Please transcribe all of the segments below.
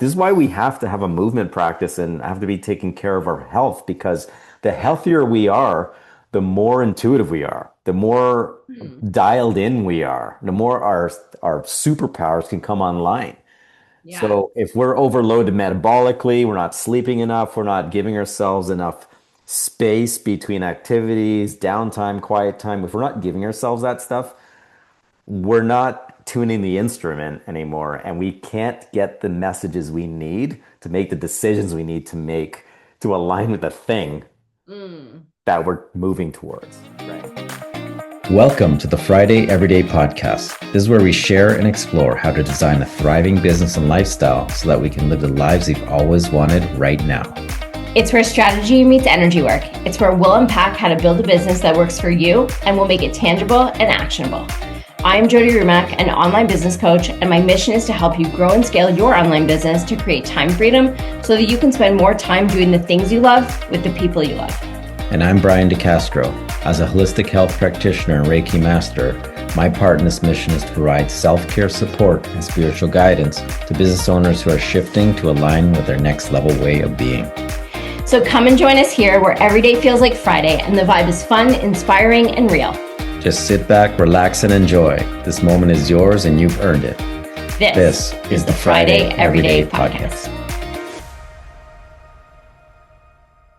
this is why we have to have a movement practice and have to be taking care of our health because the healthier we are, the more intuitive we are, the more Hmm. dialed in we are, the more our superpowers can come online. Yeah. So if we're overloaded metabolically, we're not sleeping enough, we're not giving ourselves enough space between activities, downtime, quiet time, if we're not giving ourselves that stuff, we're not tuning the instrument anymore, and we can't get the messages we need to make the decisions we need to make to align with the thing Mm. that we're moving towards. Right. Welcome to the Friday Everyday Podcast. This is where we share and explore how to design a thriving business and lifestyle so that we can live the lives we've always wanted right now. It's where strategy meets energy work. It's where we'll unpack how to build a business that works for you and we'll make it tangible and actionable. I'm Jody Rumack, an online business coach, and my mission is to help you grow and scale your online business to create time freedom so that you can spend more time doing the things you love with the people you love. And I'm Brian DeCastro. As a holistic health practitioner and Reiki master, my part in this mission is to provide self-care support and spiritual guidance to business owners who are shifting to align with their next level way of being. So come and join us here where every day feels like Friday and the vibe is fun, inspiring, and real. Just sit back, relax, and enjoy. This moment is yours and you've earned it. This is the Friday Everyday Podcast.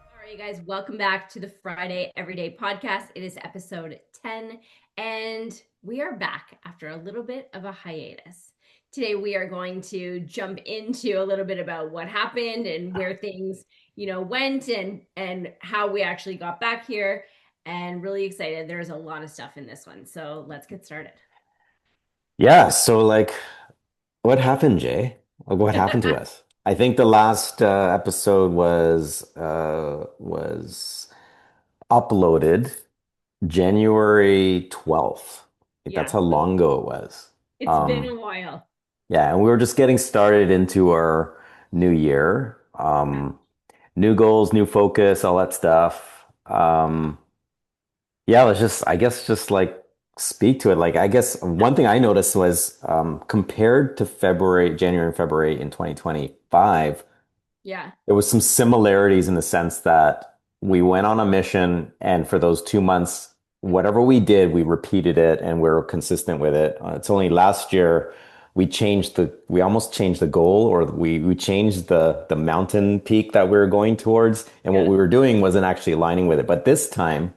All right, you guys, welcome back to the Friday Everyday Podcast. It is episode 10, and we are back after a little bit of a hiatus. Today, we are going to jump into a little bit about what happened and where things, went and how we actually got back here. And really excited. There's a lot of stuff in this one. So let's get started. Yeah, so like what happened, Jay? Like what happened to us? I think the last episode was uploaded January 12th. Like, that's Yeah. how long ago it was. It's been Um, a while. yeah, and we were just getting started into our new year. New goals, new focus, all that stuff. Yeah, let's just, I guess, just like speak to it. Like, I guess one thing I noticed was compared to January and February in 2025, Yeah. there was some similarities in the sense that we went on a mission, and for those 2 months, whatever we did, we repeated it and we are consistent with it. It's only last year we almost changed the goal, or we changed the mountain peak that we were going towards, and what Yeah. we were doing wasn't actually aligning with it. But this time,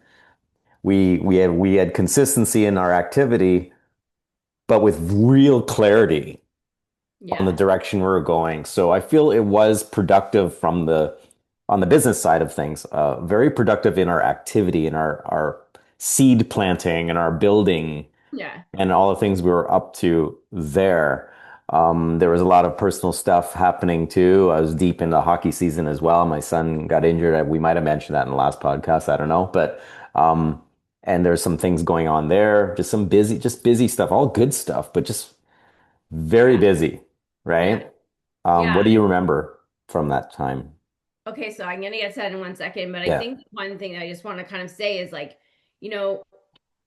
we had consistency in our activity, but with real clarity on the Yeah. direction we were going. So I feel it was productive from the on the business side of things, very productive in our activity, in our seed planting and our building Yeah. and all the things we were up to there. There was a lot of personal stuff happening too. I was deep into hockey season as well. My son got injured. We might have mentioned that in the last podcast. I don't know, but and there's some things going on there. Just busy stuff, all good stuff, but just very Yeah. busy, Yeah. right? Yeah. What do you remember from that time? Okay. So I'm going to get to that in 1 second. But I Yeah. think one thing I just want to kind of say is like, you know,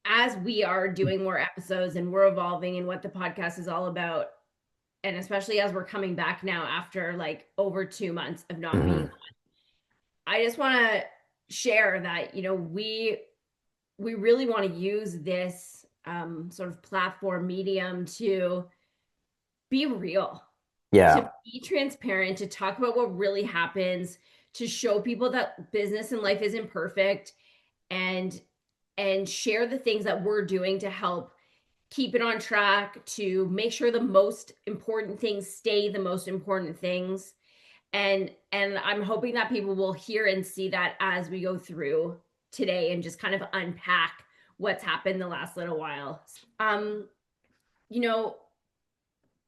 as we are doing more episodes and we're evolving in what the podcast is all about, and especially as we're coming back now after like over 2 months of not being on, Mhm. I just want to share that, we really want to use this sort of platform medium to be real, to Yeah. be transparent, to talk about what really happens, to show people that business and life isn't perfect, and share the things that we're doing to help keep it on track, to make sure the most important things stay the most important things. And I'm hoping that people will hear and see that as we go through today and just kind of unpack what's happened the last little while. Um, you know,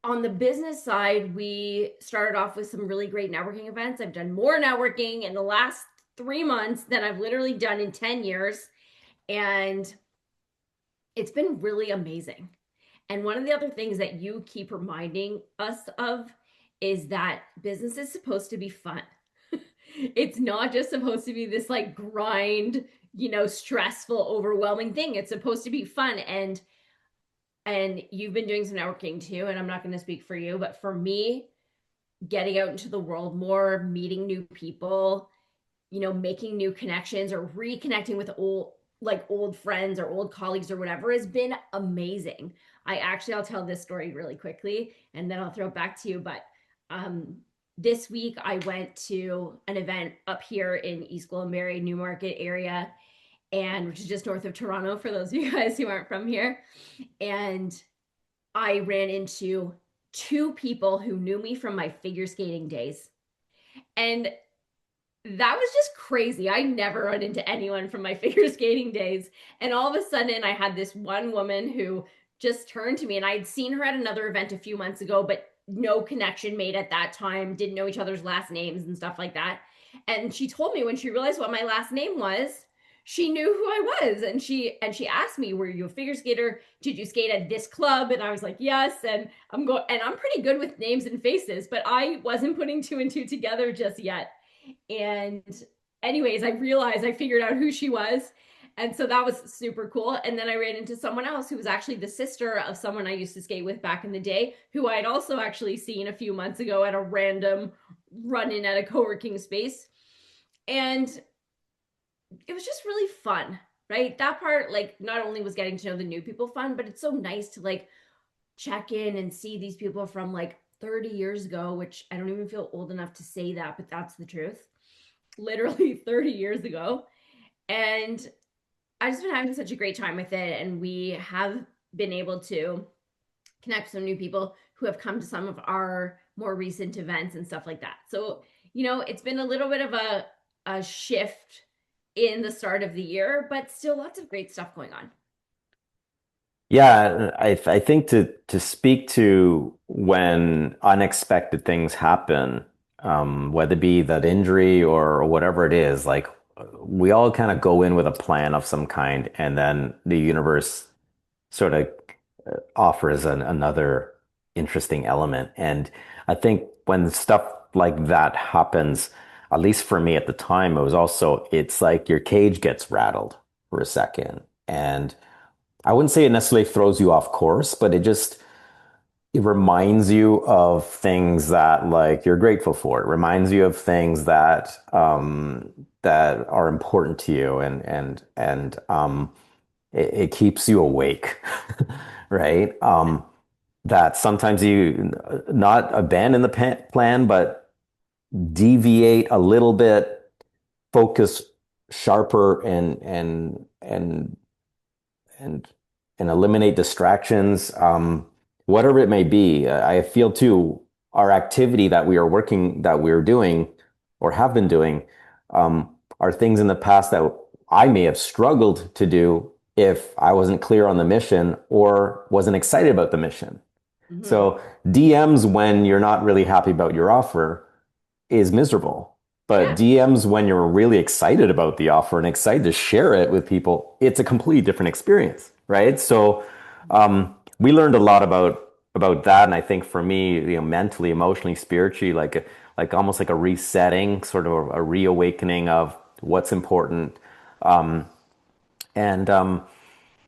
on the business side, we started off with some really great networking events. I've done more networking in the last 3 months than I've literally done in 10 years. And it's been really amazing. And one of the other things that you keep reminding us of is that business is supposed to be fun. It's not just supposed to be this like grind, stressful, overwhelming thing. It's supposed to be fun. And you've been doing some networking too, and I'm not going to speak for you, but for me, getting out into the world more, meeting new people, making new connections or reconnecting with old friends or old colleagues or whatever has been amazing. I'll tell this story really quickly and then I'll throw it back to you. But this week I went to an event up here in East Gwillimbury, Newmarket area, and which is just north of Toronto for those of you guys who aren't from here. And I ran into two people who knew me from my figure skating days. And that was just crazy. I never run into anyone from my figure skating days. And all of a sudden, I had this one woman who just turned to me, and I'd seen her at another event a few months ago, but no connection made at that time, didn't know each other's last names and stuff like that. And she told me when she realized what my last name was, she knew who I was. And she asked me, "Were you a figure skater? Did you skate at this club?" And I was like, "Yes." And I'm pretty good with names and faces, but I wasn't putting two and two together just yet. And anyways, I figured out who she was. And so that was super cool. And then I ran into someone else who was actually the sister of someone I used to skate with back in the day, who I'd also actually seen a few months ago at a random run-in at a co-working space. And it was just really fun, right? That part, like, not only was getting to know the new people fun, but it's so nice to like check in and see these people from like 30 years ago, which I don't even feel old enough to say that, but that's the truth. Literally 30 years ago. And I've just been having such a great time with it. And we have been able to connect with some new people who have come to some of our more recent events and stuff like that. So, it's been a little bit of a shift in the start of the year, but still lots of great stuff going on. Yeah, I think to speak to when unexpected things happen, whether it be that injury or whatever it is, like we all kind of go in with a plan of some kind, and then the universe sort of offers another interesting element. And I think when stuff like that happens, at least for me at the time, it's like your cage gets rattled for a second. And I wouldn't say it necessarily throws you off course, but it reminds you of things that like you're grateful for. It reminds you of things that are important to you, and it keeps you awake, right? That sometimes you not abandon the plan, but deviate a little bit, focus sharper, and and eliminate distractions, whatever it may be. I feel too, our activity that we're doing or have been doing, are things in the past that I may have struggled to do if I wasn't clear on the mission or wasn't excited about the mission. Mm-hmm. So DMs when you're not really happy about your offer is miserable. But DMs when you're really excited about the offer and excited to share it with people, it's a completely different experience, right? So we learned a lot about that, and I think for me, mentally, emotionally, spiritually, like almost like a resetting, sort of a reawakening of what's important, and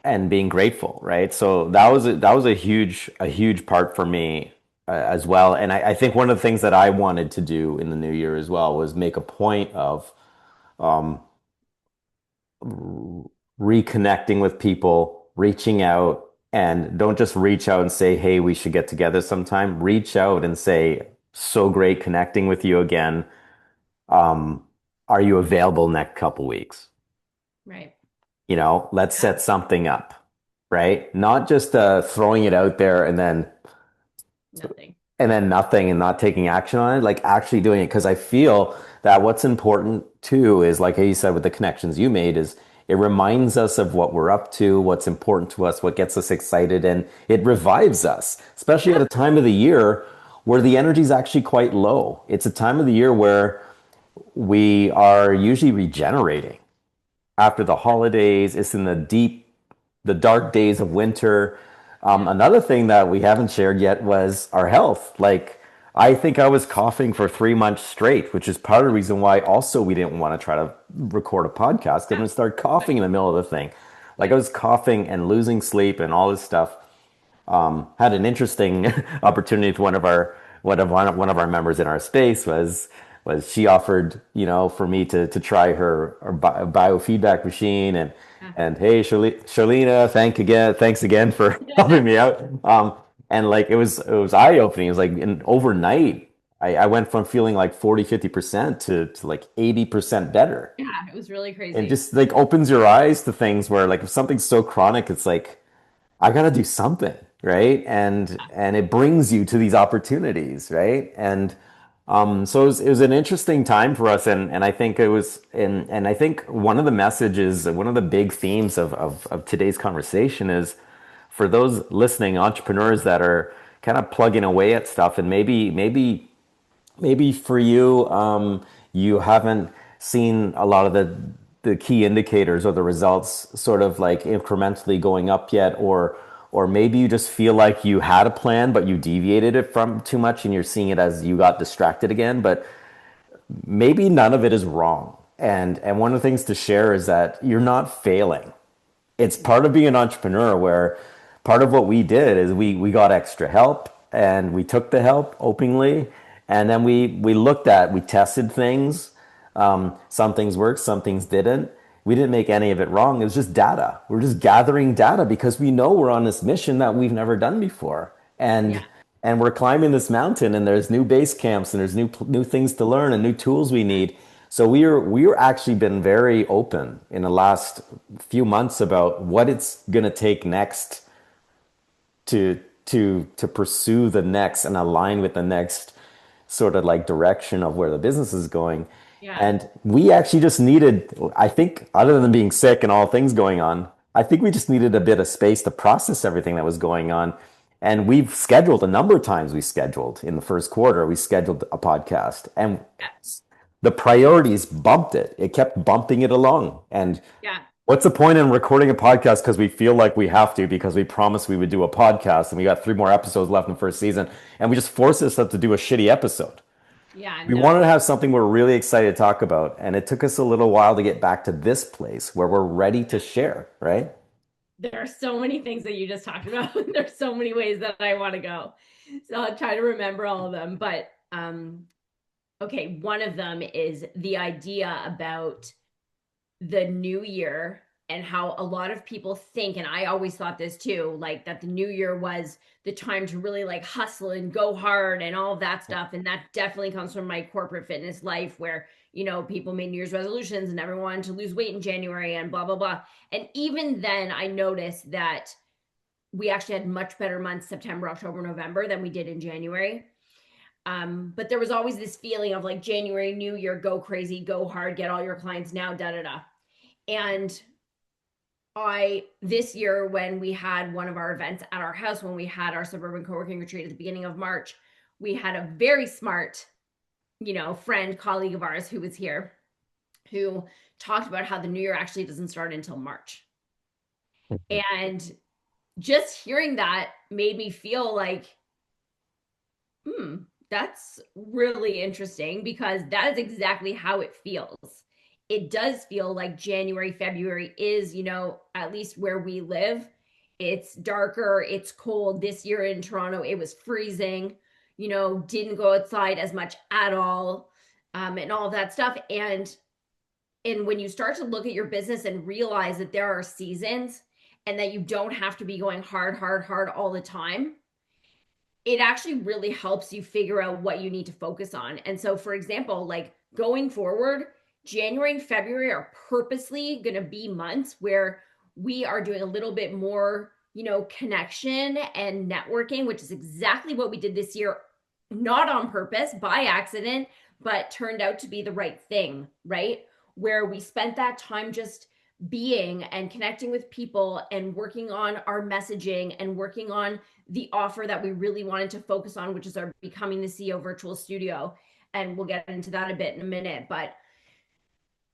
and being grateful, right? So that was a huge part for me, as well. And I think one of the things that I wanted to do in the new year as well was make a point of reconnecting with people, reaching out, and don't just reach out and say, "Hey, we should get together sometime." Reach out and say, "So great connecting with you again. Um, are you available next couple weeks?" Right. Let's set something up, right? Not just throwing it out there and then nothing and not taking action on it, like actually doing it. Because I feel that what's important too is, like you said, with the connections you made, is it reminds us of what we're up to, what's important to us, what gets us excited, and it revives us, especially at a time of the year where the energy is actually quite low. It's a time of the year where we are usually regenerating after the holidays. It's in the dark days of winter. Another thing that we haven't shared yet was our health. Like, I think I was coughing for 3 months straight, which is part of the reason why also we didn't want to try to record a podcast. Because I start coughing in the middle of the thing. Like, I was coughing and losing sleep and all this stuff. Had an interesting opportunity with one of our one of our members in our space was she offered, for me to try her biofeedback machine, and hey, Charlena, thanks again for helping me out. And like it was eye opening. It was like overnight, I went from feeling like 40-50% to like 80% better. Yeah, it was really And crazy. just like opens your eyes to things where like if something's so chronic, it's like I gotta do something, right? And it brings you to these opportunities, right? And so it was an interesting time for us, and I think it was, and I think one of the messages, one of the big themes of today's conversation is for those listening, entrepreneurs that are kind of plugging away at stuff, and maybe for you, you haven't seen a lot of the key indicators or the results sort of like incrementally going up yet, or maybe you just feel like you had a plan but you deviated it from too much and you're seeing it as you got distracted again. But maybe none of it is wrong. And one of the things to share is that you're not failing. It's part of being an entrepreneur where part of what we did is we got extra help and we took the help openly, and then we tested things. Some things worked, some things didn't. We didn't make any of it wrong. It was just data. We're just gathering data because we know we're on this mission that we've never done before. Yeah. And we're climbing this mountain, and there's new base camps, and there's new things to learn and new tools we need. So we're actually been very open in the last few months about what it's going to take next to pursue the next and align with the next sort of like direction of where the business is going. Yeah. And we actually just needed, I think, other than being sick and all things going on, I think we just needed a bit of space to process everything that was going on. And we've scheduled a number of times. We scheduled in the first quarter, we scheduled a podcast, and the priorities bumped it. It kept bumping it along. And Yeah. what's the point in recording a podcast because we feel like we have to, because we promised we would do a podcast and we got 3 more episodes left in the first season, and we just forced ourselves to do a shitty episode. Yeah. We wanted No. to have something we're really excited to talk about, and it took us a little while to get back to this place where we're ready to share, right? There are so many things that you just talked about. There's so many ways that I want to go. So I'll try to remember all of them. But okay, one of them is the idea about the new year and how a lot of people think, and I always thought this too, like that the new year was the time to really like hustle and go hard and all of that stuff. And that definitely comes from my corporate fitness life where, people made New Year's resolutions and everyone wanted to lose weight in January and blah, blah, blah. And even then I noticed that we actually had much better months, September, October, November, than we did in January. But there was always this feeling of like January, new year, go crazy, go hard, get all your clients now, da, da, da. And this year, when we had one of our events at our house, when we had our suburban co-working retreat at the beginning of March, we had a very smart, friend, colleague of ours who was here, who talked about how the new year actually doesn't start until March. And just hearing that made me feel like, that's really interesting, because that is exactly how it feels. It does feel like January, February is, at least where we live, it's darker, it's cold. This year in Toronto, it was freezing, didn't go outside as much at all, and all of that stuff. And when you start to look at your business and realize that there are seasons and that you don't have to be going hard, hard, hard all the time, it actually really helps you figure out what you need to focus on. And so, for example, like going forward, January and February are purposely going to be months where we are doing a little bit more, connection and networking, which is exactly what we did this year, not on purpose, by accident, but turned out to be the right thing, right? Where we spent that time just being and connecting with people and working on our messaging and working on the offer that we really wanted to focus on, which is our Becoming the CEO virtual studio. And we'll get into that a bit in a minute, but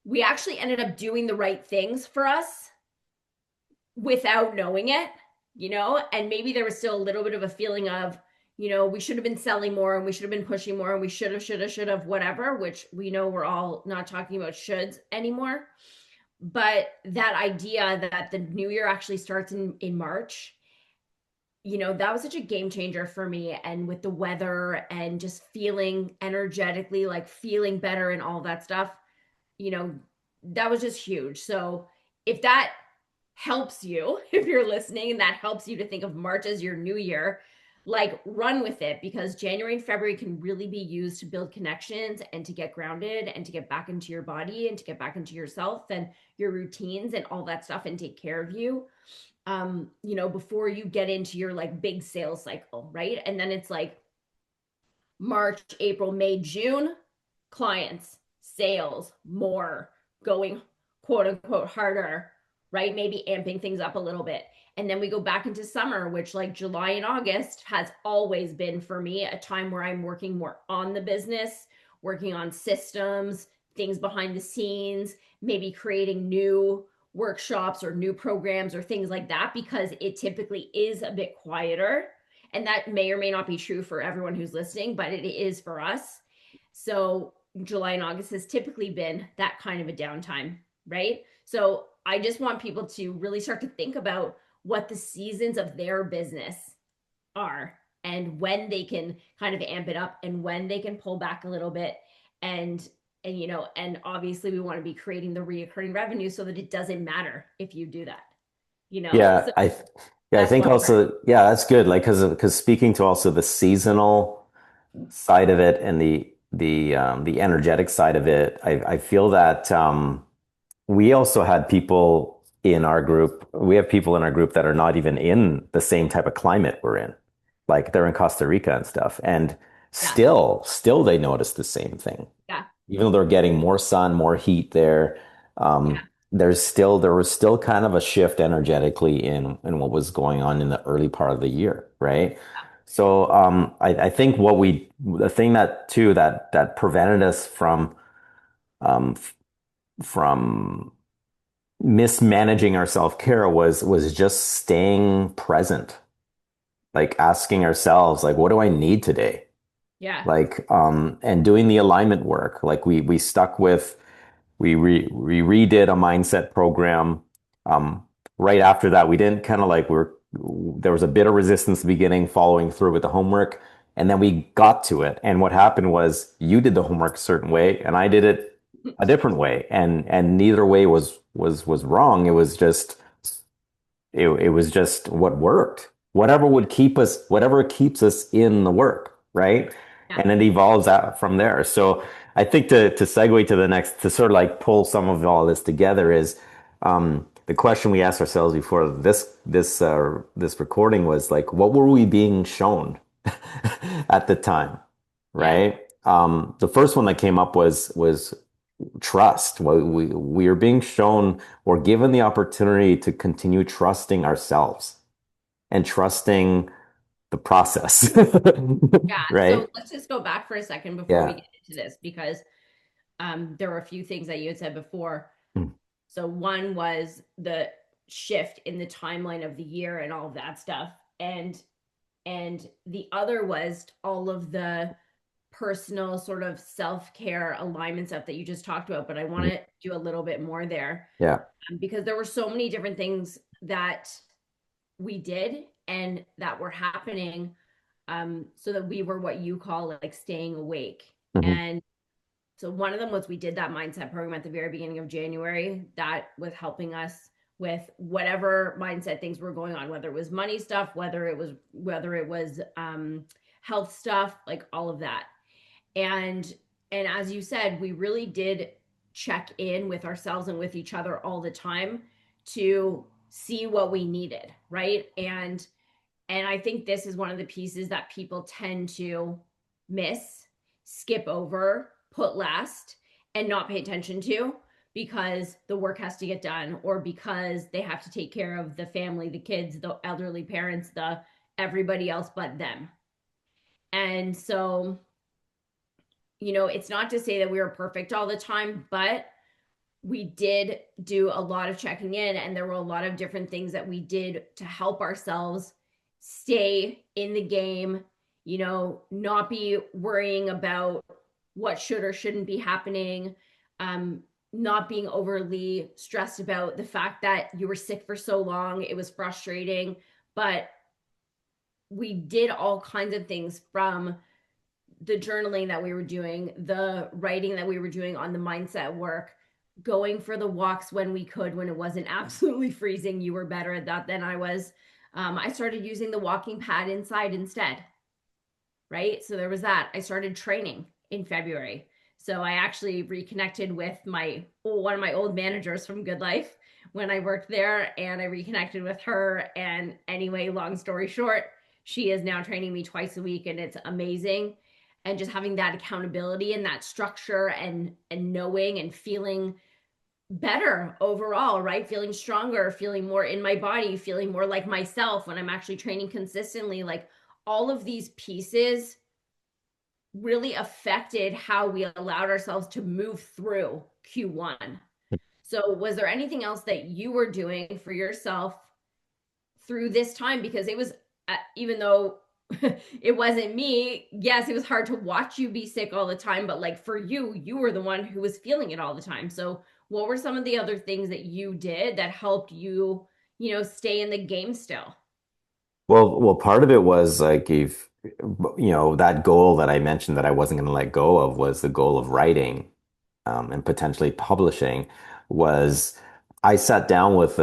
we actually ended up doing the right things for us without knowing it, and maybe there was still a little bit of a feeling of, we should have been selling more and we should have been pushing more and we should have, whatever, which we know we're all not talking about shoulds anymore. But that idea that the new year actually starts in March, that was such a game changer for me. And with the weather and just feeling energetically, like feeling better and all that stuff, that was just huge. So if that helps you, if you're listening, and that helps you to think of March as your new year, like run with it, because January and February can really be used to build connections and to get grounded and to get back into your body and to get back into yourself and your routines and all that stuff and take care of you. Before you get into your like big sales cycle, right? And then it's like March, April, May, June, clients, sales, more, going quote unquote harder, right? Maybe amping things up a little bit. And then we go back into summer, which like July and August has always been for me a time where I'm working more on the business, working on systems, things behind the scenes, maybe creating new workshops or new programs or things like that, because it typically is a bit quieter. And that may or may not be true for everyone who's listening, but it is for us. So July and August has typically been that kind of a downtime, right? So I just want people to really start to think about what the seasons of their business are and when they can kind of amp it up and when they can pull back a little bit. And obviously we want to be creating the reoccurring revenue so that it doesn't matter if you do that, Yeah, so I that's think one part. also, yeah, that's good. Like, because speaking to also the seasonal side of it and the energetic side of it, I feel that we also had people in our group. We have people in our group that are not even in the same type of climate we're in. Like they're in Costa Rica and stuff, and Yeah. still they notice the same thing. Yeah. Even though they're getting more sun, more heat there, Yeah. there was still kind of a shift energetically in what was going on in the early part of the year, right? So I think the thing that too that prevented us um, from mismanaging our self-care was just staying present, like asking ourselves, like, what do I need today? Yeah. Like, and doing the alignment work. Like we stuck with, we redid a mindset program. Um, right after that, we didn't kind of like, there was a bit of resistance at the beginning following through with the homework. And then we got to it. And what happened was you did the homework a certain way and I did it a different way. And neither way was wrong. It was just what worked. Whatever keeps us in the work, right? Yeah. And it evolves out from there. So I think to segue to the next, to sort of like pull some of all this together is the question we asked ourselves before this recording was like, what were we being shown at the time, Yeah. right? The first one that came up was trust. We are being shown or given the opportunity to continue trusting ourselves and trusting the process, Yeah. So right? let's just go back for a second before we Yeah. get into this, because there were a few things that you had said before. Mm. So one was the shift in the timeline of the year and all of that stuff. And the other was all of the personal sort of self-care alignment stuff that you just talked about. But I want Mhm. to do a little bit more there, Yeah. because there were so many different things that we did and that were happening, so that we were what you call like staying awake. Hmm. And so one of them was we did that mindset program at the very beginning of January that was helping us with whatever mindset things were going on, whether it was money stuff, whether it was health stuff, like all of that. And as you said, we really did check in with ourselves and with each other all the time to see what we needed, right? And I think this is one of the pieces that people tend to miss, skip over, put last, and not pay attention to, because the work has to get done, or because they have to take care of the family, the kids, the elderly parents, the everybody else but them. And so, it's not to say that we were perfect all the time, but we did do a lot of checking in, and there were a lot of different things that we did to help ourselves stay in the game, not be worrying about what should or shouldn't be happening, not being overly stressed about the fact that you were sick for so long. It was frustrating, but we did all kinds of things, from the journaling that we were doing, the writing that we were doing on the mindset work, going for the walks when we could, when it wasn't absolutely freezing. You were better at that than I was. I started using the walking pad inside instead, right? So there was that. I started training in February. So I actually reconnected with one of my old managers from Good Life when I worked there, and I reconnected with her. And anyway, long story short, she is now training me twice a week, and it's amazing. And just having that accountability and that structure, and knowing and feeling better overall, right? Feeling stronger, feeling more in my body, feeling more like myself when I'm actually training consistently. Like, all of these pieces really affected how we allowed ourselves to move through Q1. So was there anything else that you were doing for yourself through this time? Because it was, even though it wasn't me, yes, it was hard to watch you be sick all the time, but like, for you, you were the one who was feeling it all the time. So what were some of the other things that you did that helped you, stay in the game still? Well, part of it was like, if that goal that I mentioned that I wasn't going to let go of was the goal of writing, and potentially publishing. Was I sat down with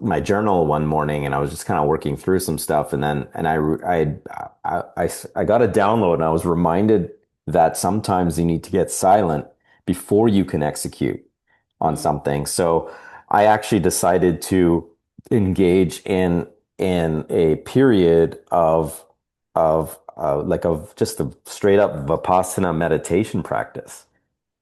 my journal one morning, and I was just kind of working through some stuff, and then I got a download, and I was reminded that sometimes you need to get silent before you can execute on Mm, something. So I actually decided to engage in a period of just a straight up Vipassana meditation practice.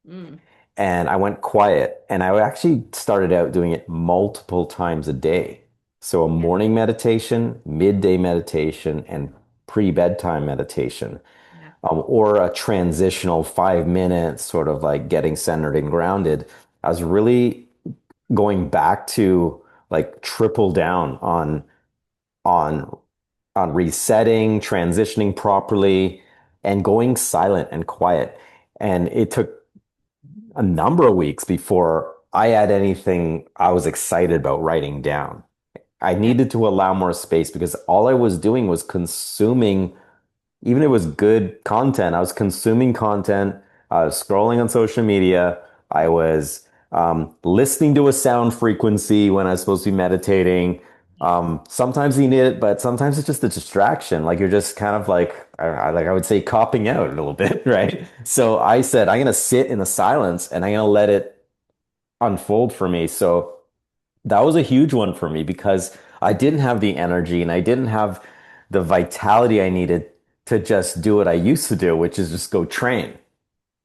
mm, And I went quiet, and I actually started out doing it multiple times a day. So a yeah, morning meditation, midday meditation, and pre-bedtime meditation, yeah, or a transitional 5 minutes, sort of like getting centered and grounded. I was really going back to like triple down on resetting, transitioning properly, and going silent and quiet. And it took a number of weeks before I had anything I was excited about writing down. I yeah, needed to allow more space because all I was doing was consuming. Even if it was good content, I was consuming content. I was scrolling on social media. I was listening to a sound frequency when I was supposed to be meditating. yeah, Sometimes you need it, but sometimes it's just a distraction. Like, you're just kind of like, like I would say, copping out a little bit, right? So I said, I'm gonna sit in the silence, and I'm gonna let it unfold for me. So that was a huge one for me because I didn't have the energy, and I didn't have the vitality I needed to just do what I used to do, which is just go train.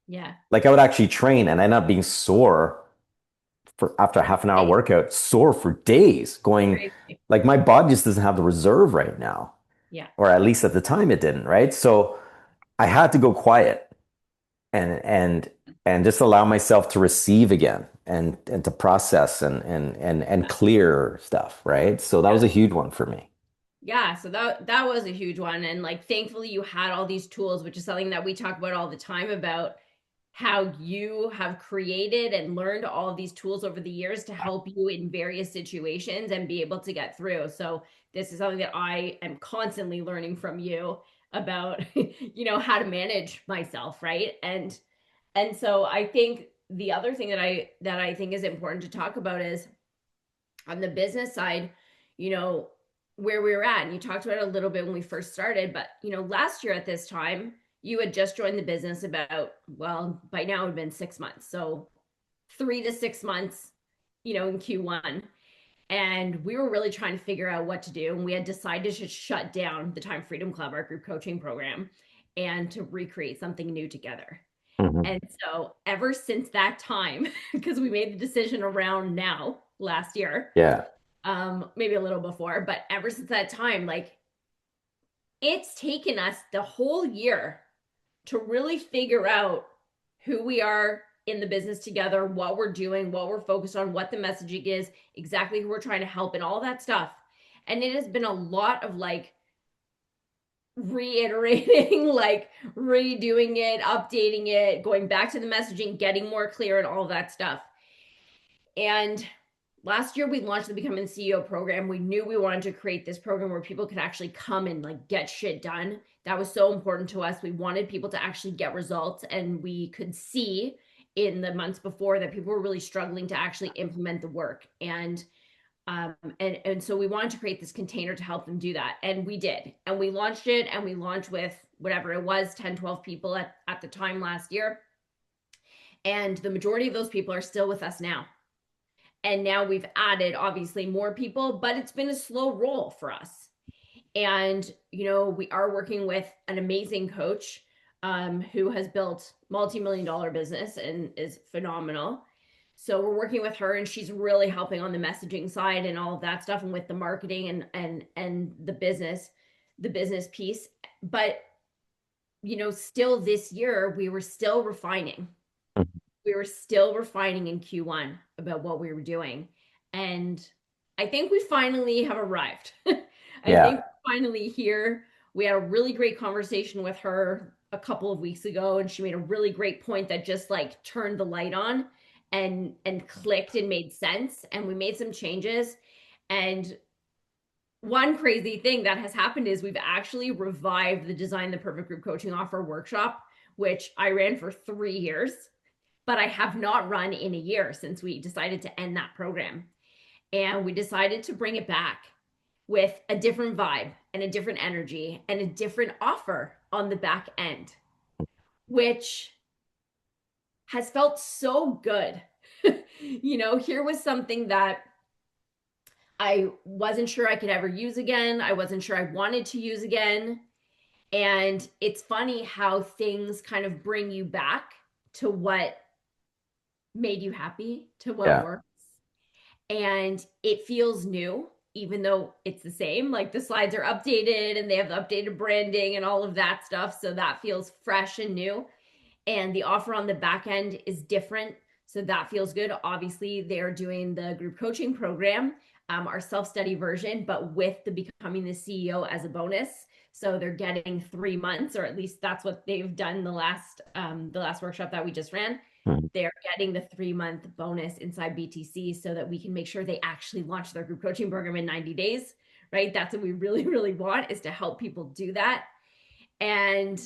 yeah. Like, I would actually train and end up being sore for after a half an hour Hey, workout, sore for days, going crazy. like my body just doesn't have the reserve right now, Yeah, or at least at the time it didn't, right? So I had to go quiet and just allow myself to receive again, and to process and clear stuff, right? So that was yeah. a huge one for me. Yeah, so that was a huge one. And like, thankfully you had all these tools, which is something that we talk about all the time, about how you have created and learned all of these tools over the years to help you in various situations and be able to get through. So this is something that I am constantly learning from you about, how to manage myself, right? And so I think the other thing that I think is important to talk about is on the business side, you know, where we were at. And you talked about it a little bit when we first started, but last year at this time, you had just joined the business about, well, by now it had been 6 months. So 3 to 6 months, in Q1. And we were really trying to figure out what to do. And we had decided to shut down the Time Freedom Club, our group coaching program, and to recreate something new together. Mhm. And so ever since that time, because we made the decision around now last year, Yeah. maybe a little before, but ever since that time, like, it's taken us the whole year to really figure out who we are in the business together, what we're doing, what we're focused on, what the messaging is, exactly who we're trying to help, and all that stuff. And it has been a lot of like reiterating, like redoing it, updating it, going back to the messaging, getting more clear, and all that stuff. And last year we launched the Becoming the CEO program. We knew we wanted to create this program where people could actually come and like get shit done. That was so important to us. We wanted people to actually get results, and we could see in the months before that people were really struggling to actually implement the work. And so we wanted to create this container to help them do that. And we did. And we launched it, and we launched with whatever it was, 10, 12 people at the time last year. And the majority of those people are still with us now. And now we've added obviously more people, but it's been a slow roll for us. And, you know, we are working with an amazing coach who has built multi-million-dollar business and is phenomenal. So we're working with her, and she's really helping on the messaging side and all of that stuff, and with the marketing and the business piece. But, you know, still this year, we were still refining. We were still refining in Q1 about what we were doing. And I think we finally have arrived. I think we're finally here. We had a really great conversation with her a couple of weeks ago, and she made a really great point that just like turned the light on and clicked and made sense. And we made some changes. And one crazy thing that has happened is we've actually revived the Design the Perfect Group Coaching Offer workshop, which I ran for 3 years, but I have not run in a year since we decided to end that program. And we decided to bring it back with a different vibe and a different energy and a different offer on the back end, which has felt so good. You know, here was something that I wasn't sure I could ever use again. I wasn't sure I wanted to use again. And it's funny how things kind of bring you back to what made you happy, to what works. And it feels new, even though it's the same. Like the slides are updated and they have updated branding and all of that stuff. So that feels fresh and new. And the offer on the back end is different. So that feels good. Obviously, they're doing the group coaching program, our self-study version, but with the Becoming the CEO as a bonus. So they're getting 3 months, or at least that's what they've done the last workshop that we just ran. They're getting the 3-month bonus inside BTC so that we can make sure they actually launch their group coaching program in 90 days, right? That's what we really, really want, is to help people do that. And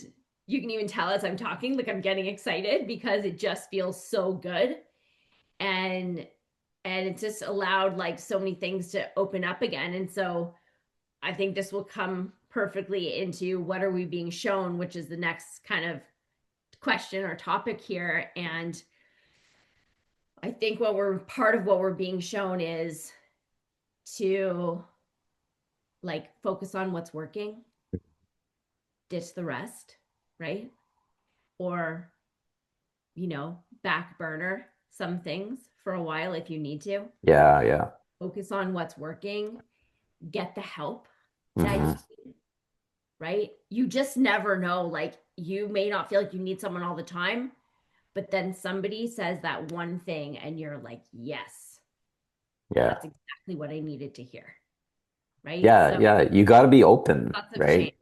you can even tell as I'm talking, like I'm getting excited because it just feels so good. And it's just allowed like so many things to open up again. And so I think this will come perfectly into what are we being shown, which is the next kind of question or topic here. And I think part of what we're being shown is to like focus on what's working, ditch the rest, right? Or, you know, back burner some things for a while if you need to. Yeah. Focus on what's working, get the help that you need, right? You just never know. Like you may not feel like you need someone all the time, but then somebody says that one thing and you're like, yes, that's exactly what I needed to hear. Right? Yeah. You got to be open, right?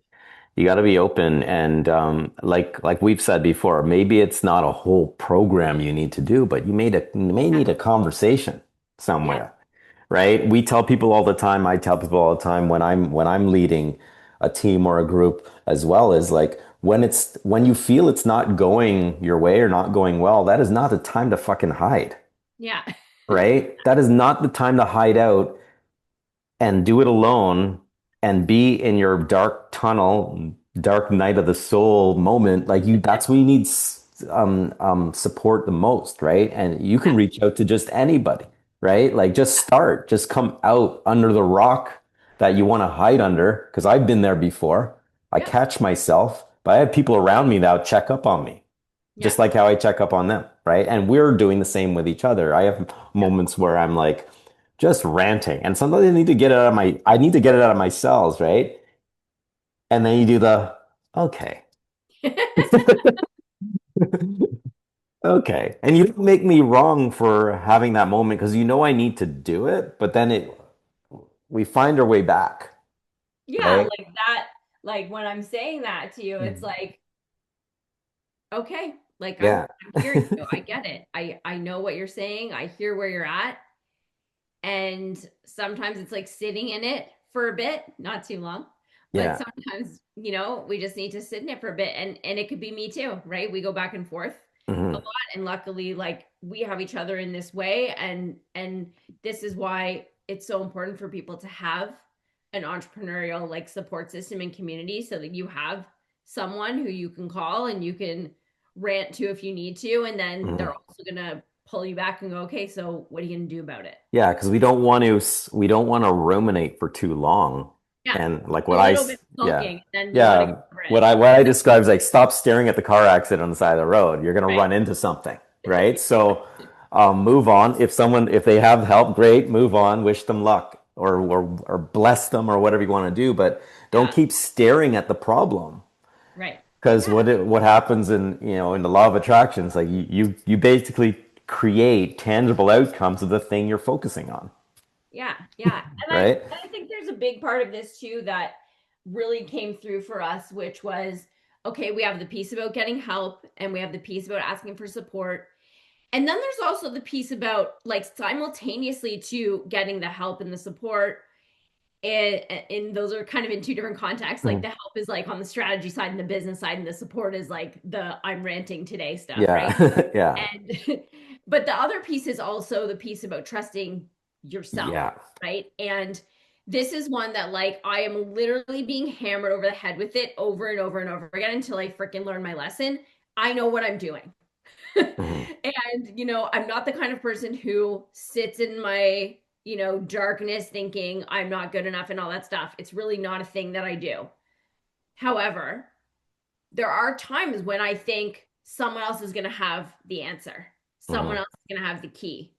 You got to be open. And like we've said before, maybe it's not a whole program you need to do, but you may need a conversation somewhere, right? We tell people all the time, I tell people all the time when I'm leading a team or a group as well, is like when you feel it's not going your way or not going well, that is not the time to fucking hide. Yeah. Right? That is not the time to hide out and do it alone and be in your dark tunnel, dark night of the soul moment. Like that's where you need support the most, right? And you can reach out to just anybody, right? Like just come out under the rock that you want to hide under. Because I've been there before. I catch myself, but I have people around me that check up on me, just like how I check up on them, right? And we're doing the same with each other. I have moments where I'm like just ranting, and sometimes I need to get it out of my cells, right? And then you do the okay. Okay. And you don't make me wrong for having that moment because you know I need to do it, but then we find our way back. Yeah, Right? like that, like when I'm saying that to you, it's like, okay, like I'm hearing you. I get it. I know what you're saying. I hear where you're at. And sometimes it's like sitting in it for a bit, not too long. But Yeah. sometimes, we just need to sit in it for a bit. And it could be me too, right? We go back and forth a lot. Hmm. And luckily, like we have each other in this way. And this is why it's so important for people to have an entrepreneurial like support system and community so that you have someone who you can call and you can rant to if you need to. And then they're Hmm. also gonna pull you back and go, okay, so what are you gonna do about it? Yeah, because we don't want to ruminate for too long. Yeah. And like A little bit of yeah. sulking, then you gotta get Yeah, over it. what I describe is like stop staring at the car accident on the side of the road. You're gonna Right. run into something, right? So move on. If they have help, great, move on, wish them luck or bless them or whatever you want to do, but don't Yeah. keep staring at the problem. Right. Because Yeah. what happens in the law of attraction is like you basically create tangible outcomes of the thing you're focusing on, Yeah. Yeah. right? And I think there's a big part of this too that really came through for us, which was okay, we have the piece about getting help and we have the piece about asking for support. And then there's also the piece about like simultaneously to getting the help and the support. And those are kind of in two different contexts. Like the Mhm. help is like on the strategy side and the business side, and the support is like the I'm ranting today stuff, right? Yeah. Yeah. And but the other piece is also the piece about trusting yourself, Yeah. right? And this is one that like I am literally being hammered over the head with it over and over and over again until I freaking learn my lesson. I know what I'm doing. Mhm. And I'm not the kind of person who sits in my darkness thinking I'm not good enough and all that stuff. It's really not a thing that I do. However, there are times when I think someone else is going to have the answer. Someone Mhm. else is going to have the key.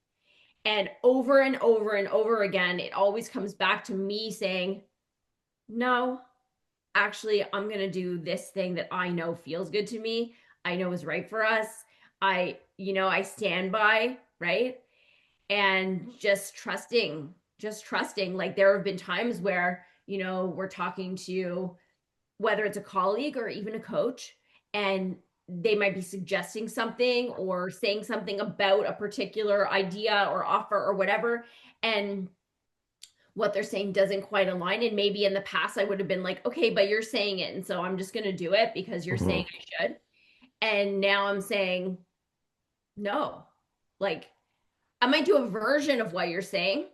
And over and over and over again, it always comes back to me saying, no, actually, I'm going to do this thing that I know feels good to me. I know is right for us. I stand by, right? And just trusting. Like there have been times where, we're talking to whether it's a colleague or even a coach, and they might be suggesting something or saying something about a particular idea or offer or whatever. And what they're saying doesn't quite align. And maybe in the past, I would have been like, okay, but you're saying it. And so I'm just going to do it because you're saying Mhm. I should. And now I'm saying, no, like I might do a version of what you're saying,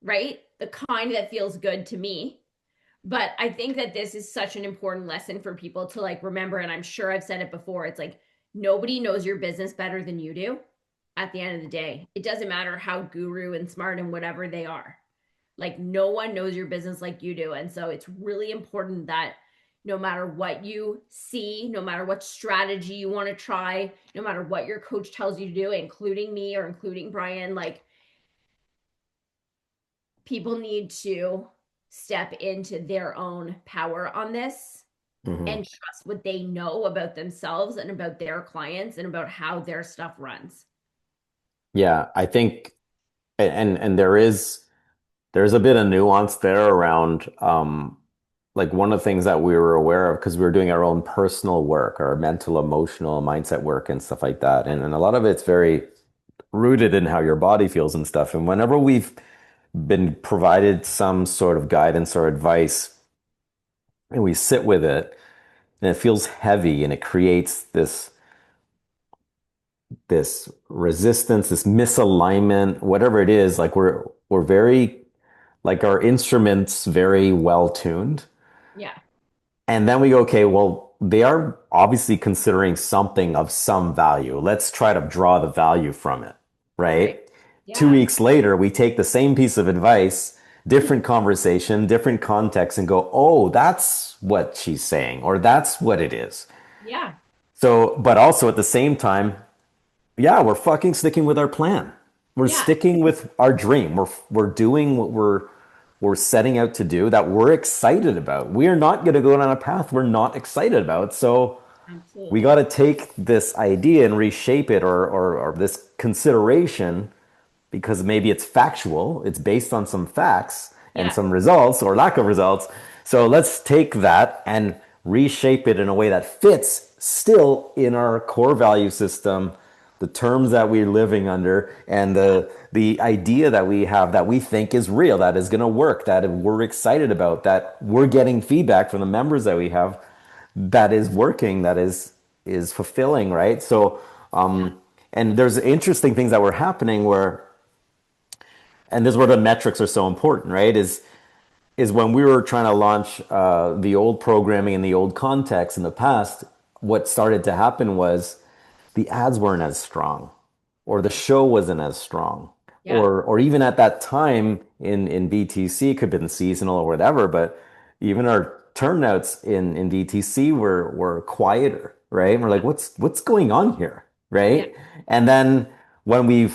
right? The kind that feels good to me. But I think that this is such an important lesson for people to like remember. And I'm sure I've said it before. It's like nobody knows your business better than you do at the end of the day. It doesn't matter how guru and smart and whatever they are. Like no one knows your business like you do. And so it's really important that no matter what you see, no matter what strategy you want to try, no matter what your coach tells you to do, including me or including Brian, like people need to step into their own power on this Mhm. and trust what they know about themselves and about their clients and about how their stuff runs. Yeah, I think, and there's a bit of nuance there around like one of the things that we were aware of because we were doing our own personal work, our mental, emotional, mindset work and stuff like that. And a lot of it's very rooted in how your body feels and stuff. And whenever we've been provided some sort of guidance or advice and we sit with it and it feels heavy and it creates this resistance, this misalignment, whatever it is, like we're very like our instruments very well tuned. Yeah. And then we go, okay, well, they are obviously considering something of some value. Let's try to draw the value from it, Right. right? Two Yeah. weeks later, we take the same piece of advice, different conversation, different context, and go, oh, that's what she's saying, or that's what it is. Yeah. So, but also at the same time, yeah, we're fucking sticking with our plan. We're Yeah. sticking with our dream. We're doing what we're setting out to do that we're excited about. We are not going to go down a path we're not excited about. So we got Absolutely. to take this idea and reshape it or this consideration because maybe it's factual, it's based on some facts and Yeah. some results or lack of results. So let's take that and reshape it in a way that fits still in our core value system the terms that we're living under, and the idea that we have that we think is real, that is going to work, that we're excited about, that we're getting feedback from the members that we have that is working, that is fulfilling, right? So, and there's interesting things that were happening where, and this is where the metrics are so important, right? Is when we were trying to launch the old programming in the old context in the past, what started to happen was the ads weren't as strong, or the show wasn't as strong, Yeah. or even at that time in BTC, it could have been seasonal or whatever, but even our turnouts in DTC were quieter, right? And we're like, what's going on here, Yeah. right? And then when we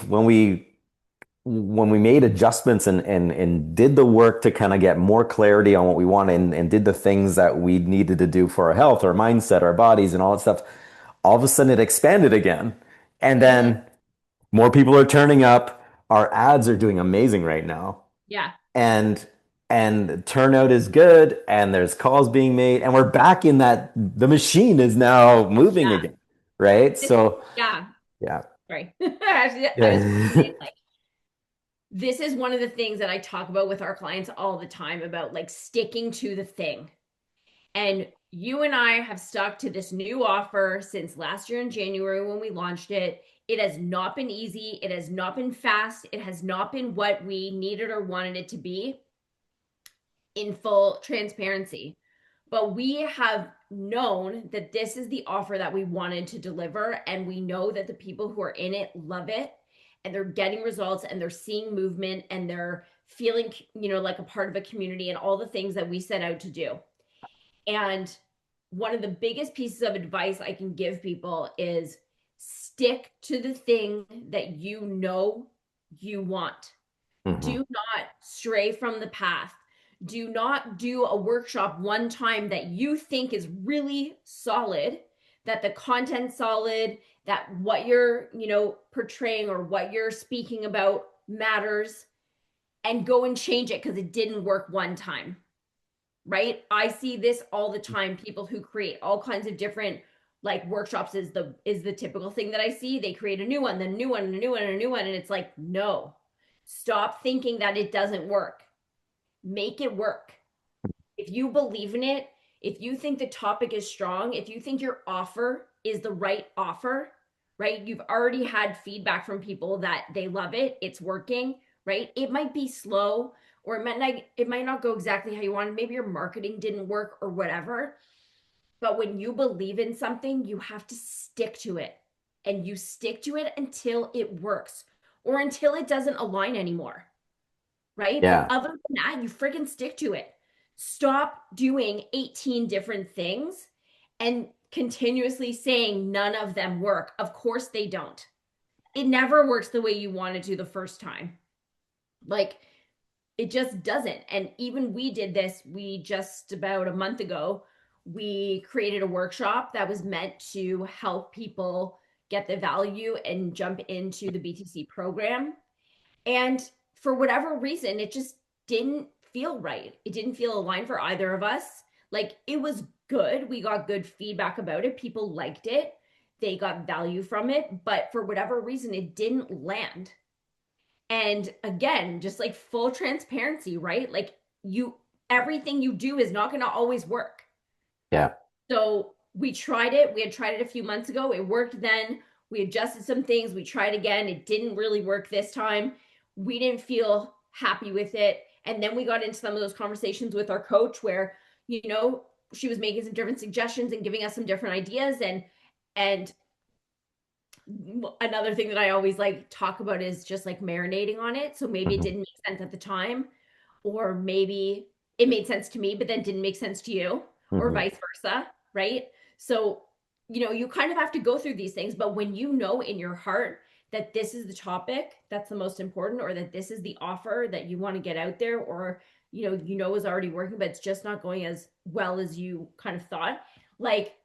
made adjustments and did the work to kind of get more clarity on what we wanted, and did the things that we needed to do for our health, our mindset, our bodies, and all that stuff, all of a sudden it expanded again. And then more people are turning up. Our ads are doing amazing right now. Yeah. And turnout is good, and there's calls being made, and we're back in that the machine is now moving Yeah. again. Right. So Yeah. yeah. Sorry. I was Yeah. like, this is one of the things that I talk about with our clients all the time about like sticking to the thing. And you and I have stuck to this new offer since last year in January when we launched it. It has not been easy. It has not been fast. It has not been what we needed or wanted it to be, in full transparency. But we have known that this is the offer that we wanted to deliver. And we know that the people who are in it love it, and they're getting results, and they're seeing movement, and they're feeling, like a part of a community, and all the things that we set out to do. And one of the biggest pieces of advice I can give people is stick to the thing that you know you want. Do not stray from the path. Do not do a workshop one time that you think is really solid, that the content's solid, that what you're, portraying or what you're speaking about matters, and go and change it because it didn't work one time. Right? I see this all the time. People who create all kinds of different like workshops is the typical thing that I see. They create a new one, then a new one, and a new one, and a new one. And it's like, no, stop thinking that it doesn't work. Make it work. If you believe in it, if you think the topic is strong, if you think your offer is the right offer, right? You've already had feedback from people that they love it, it's working, right? It might be slow, or it might not go exactly how you wanted. Maybe your marketing didn't work or whatever. But when you believe in something, you have to stick to it. And you stick to it until it works, or until it doesn't align anymore. Right? But Yeah. other than that, you freaking stick to it. Stop doing 18 different things and continuously saying none of them work. Of course they don't. It never works the way you wanted to the first time. Like, it just doesn't. And even we did this, we just about a month ago, we created a workshop that was meant to help people get the value and jump into the BTC program. And for whatever reason, it just didn't feel right. It didn't feel aligned for either of us. Like, it was good. We got good feedback about it. People liked it. They got value from it. But for whatever reason, it didn't land. And again, just like full transparency, right? Like, everything you do is not going to always work. Yeah. So we tried it. We had tried it a few months ago. It worked then. We adjusted some things. We tried again. It didn't really work this time. We didn't feel happy with it. And then we got into some of those conversations with our coach where, she was making some different suggestions and giving us some different ideas. And another thing that I always like talk about is just like marinating on it. So maybe it didn't make sense at the time, or maybe it made sense to me, but then didn't make sense to you, or vice versa. Right. So, you kind of have to go through these things, but when you know in your heart that this is the topic that's the most important, or that this is the offer that you want to get out there, or, is already working, but it's just not going as well as you kind of thought, like,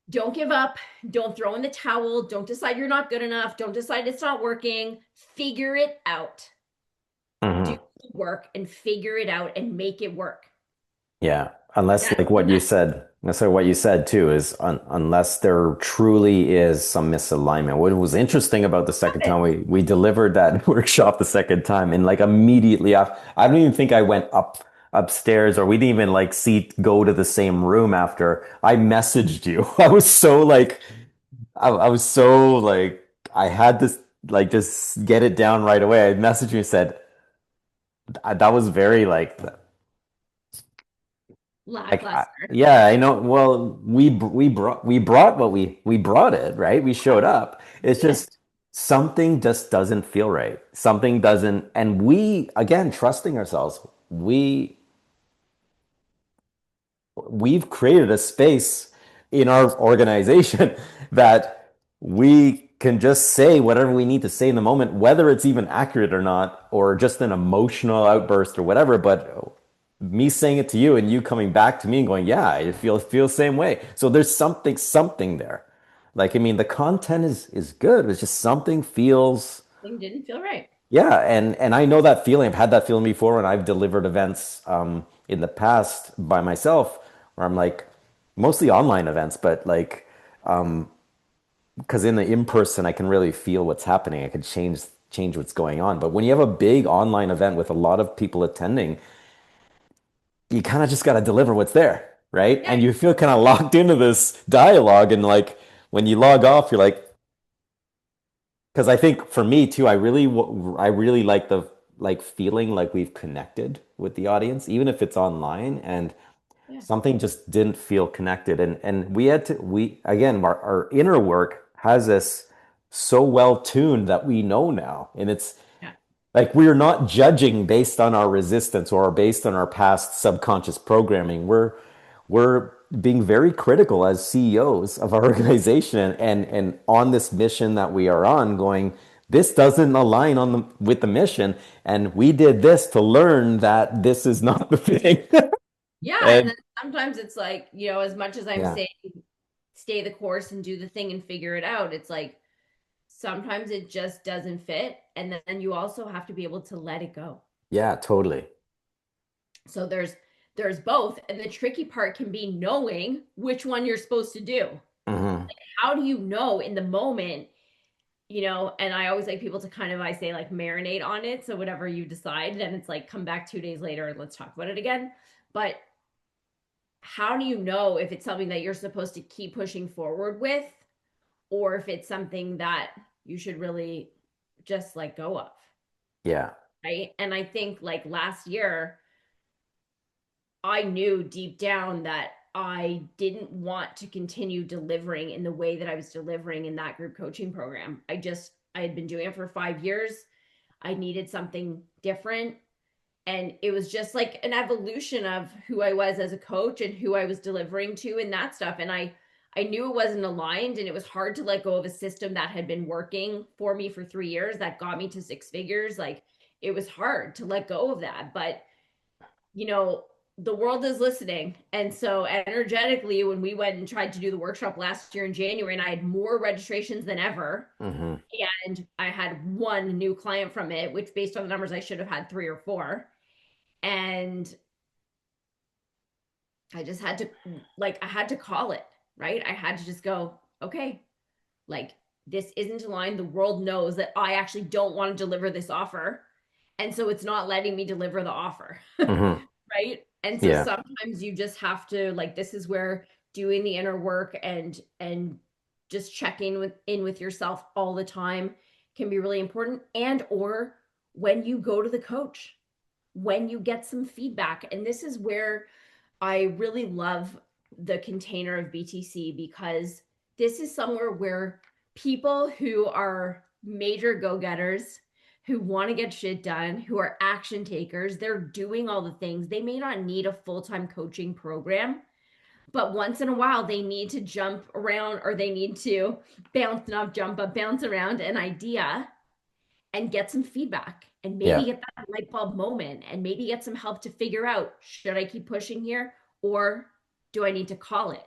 don't give up. Don't throw in the towel. Don't decide you're not good enough. Don't decide it's not working. Figure it out. Do the work and figure it out and make it work. Yeah. Unless, like what you said, And so what you said too is unless there truly is some misalignment. What was interesting about the second time we delivered that workshop the second time, and like immediately after, I don't even think I went upstairs, or we didn't even like go to the same room after. I messaged you. I was so like I was so like I had to like just get it down right away. I messaged you and said that was very like Lackluster. yeah, I know. Well, we brought what we brought it, right? We showed up. It's Yeah. just something just doesn't feel right. Something doesn't, and we again trusting ourselves. We've created a space in our organization that we can just say whatever we need to say in the moment, whether it's even accurate or not, or just an emotional outburst or whatever. But me saying it to you and you coming back to me and going, yeah, I feel the same way. So there's something there. Like, I mean, the content is good. It's just something feels Thing didn't feel right. yeah, and I know that feeling. I've had that feeling before when I've delivered events in the past by myself, where I'm like, mostly online events, but like, because in the in person, I can really feel what's happening. I can change what's going on. But when you have a big online event with a lot of people attending, you kind of just got to deliver what's there, right? Yeah. And you feel kind of locked into this dialogue, and like when you log off, you're like, because I think for me too, I really like the like feeling like we've connected with the audience, even if it's online, and Yeah. something just didn't feel connected. And we had to we again our inner work has us so well tuned that we know now. And it's Yeah. like we're not judging based on our resistance or based on our past subconscious programming. We're being very critical as CEOs of our organization and on this mission that we are on, going, this doesn't align with the mission, and we did this to learn that this is not the thing. Yeah. And And then sometimes it's like, as much as I'm yeah, saying stay the course and do the thing and figure it out, it's like sometimes it just doesn't fit. And then you also have to be able to let it go. yeah, totally. So there's both. And the tricky part can be knowing which one you're supposed to do. Hmm. How do you know in the moment? And I always like people to kind of, I say, like, marinate on it. So whatever you decide, then it's like come back 2 days later and let's talk about it again. But how do you know if it's something that you're supposed to keep pushing forward with, or if it's something that you should really just let go of? Yeah, Right. And I think like last year, I knew deep down that I didn't want to continue delivering in the way that I was delivering in that group coaching program. I had been doing it for 5 years. I needed something different. And it was just like an evolution of who I was as a coach and who I was delivering to and that stuff. And I knew it wasn't aligned, and it was hard to let go of a system that had been working for me for 3 years that got me to six figures. Like, it was hard to let go of that. But you know, the world is listening. And so energetically, when we went and tried to do the workshop last year in January, and I had more registrations than ever, hmm, and I had one new client from it, which based on the numbers, I should have had three or four. And I just had to, like, I had to call it, right? I had to just go, okay, like, this isn't aligned. The world knows that I actually don't want to deliver this offer. And so it's not letting me deliver the offer. hmm, Right. And so yeah, sometimes you just have to, like, this is where doing the inner work and just checking with yourself all the time can be really important. And or when you go to the coach, when you get some feedback. And this is where I really love the container of BTC, because this is somewhere where people who are major go-getters, who want to get shit done, who are action takers, they're doing all the things. They may not need a full-time coaching program, but once in a while they need to jump around, or they need to bounce, not jump, but bounce around an idea and get some feedback, and maybe yeah, get that light bulb moment, and maybe get some help to figure out, should I keep pushing here, or do I need to call it?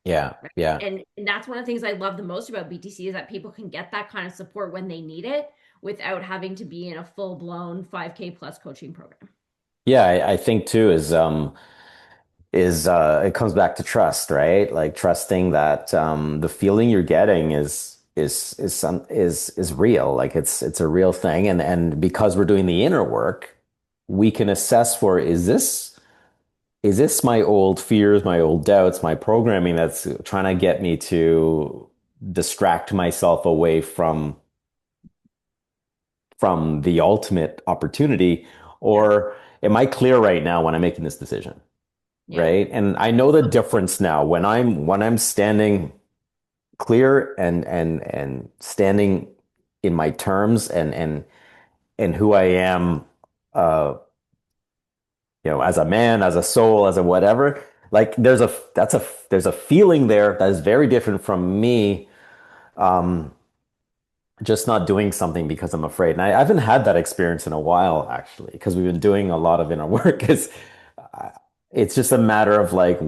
yeah, Right? yeah. And that's one of the things I love the most about BTC, is that people can get that kind of support when they need it without having to be in a full-blown 5K plus coaching program. Yeah, I think too is it comes back to trust, right? Like trusting that the feeling you're getting is real. Like it's a real thing. And because we're doing the inner work, we can assess for is this my old fears, my old doubts, my programming that's trying to get me to distract myself away from the ultimate opportunity, Yeah. or am I clear right now when I'm making this decision? Yeah. Right. And I know the difference now when I'm standing clear and standing in my terms and who I am, uh, as a man, as a soul, as a whatever. Like there's a feeling there that is very different from me, um, just not doing something because I'm afraid. And I haven't had that experience in a while, actually, because we've been doing a lot of inner work. Uh, it's just a matter of like,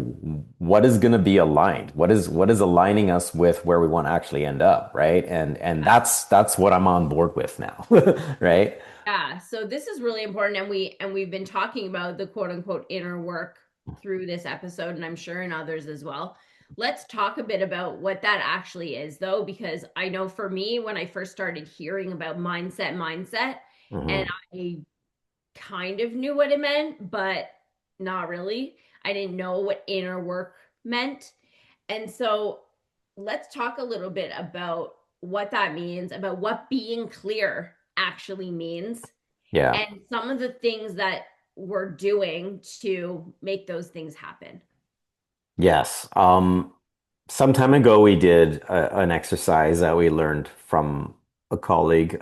what is going to be aligned? What is aligning us with where we want to actually end up, right? And that's what I'm on board with now, right? Yeah, so this is really important, and we've been talking about the quote unquote inner work through this episode, and I'm sure in others as well. Let's talk a bit about what that actually is, though, because I know for me, when I first started hearing about mindset, and Hmm. I kind of knew what it meant, but not really. I didn't know what inner work meant. And so let's talk a little bit about what that means, about what being clear actually means, Yeah. and some of the things that we're doing to make those things happen. Yes. Some time ago, we did an exercise that we learned from a colleague.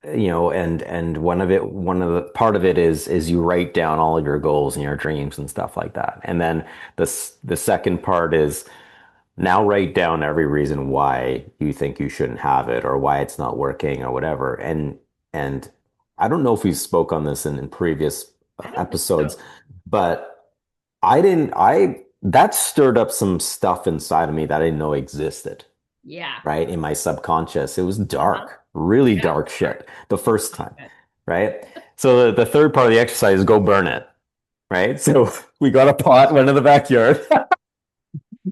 And one of the part of it is you write down all of your goals and your dreams and stuff like that. And then the second part is now write down every reason why you think you shouldn't have it or why it's not working or whatever. And I don't know if we spoke on this in previous I don't think episodes, so. but I didn't I that stirred up some stuff inside of me that I didn't know existed, Yeah. right? In my subconscious. It was Uh-huh. dark, really Yeah. dark shit the first Not time, good. right? So the third part of the exercise is go burn it, right? So we got a pot, went in the backyard,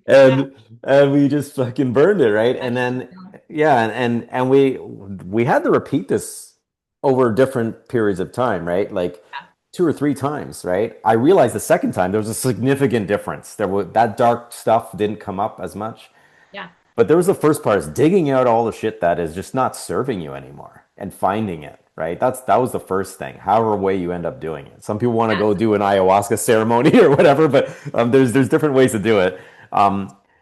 Yeah. and we just fucking burned it, right? And That's then yeah, and we had to repeat this over different periods of time, right? Like yeah. two or three times, right? I realized the second time there was a significant difference. There was that dark stuff didn't come up as much. Yeah. But there was the first part is digging out all the shit that is just not serving you anymore and finding it, right? That was the first thing, however way you end up doing it. Some people want to Yeah. go do an ayahuasca ceremony or whatever, but there's different ways to do it.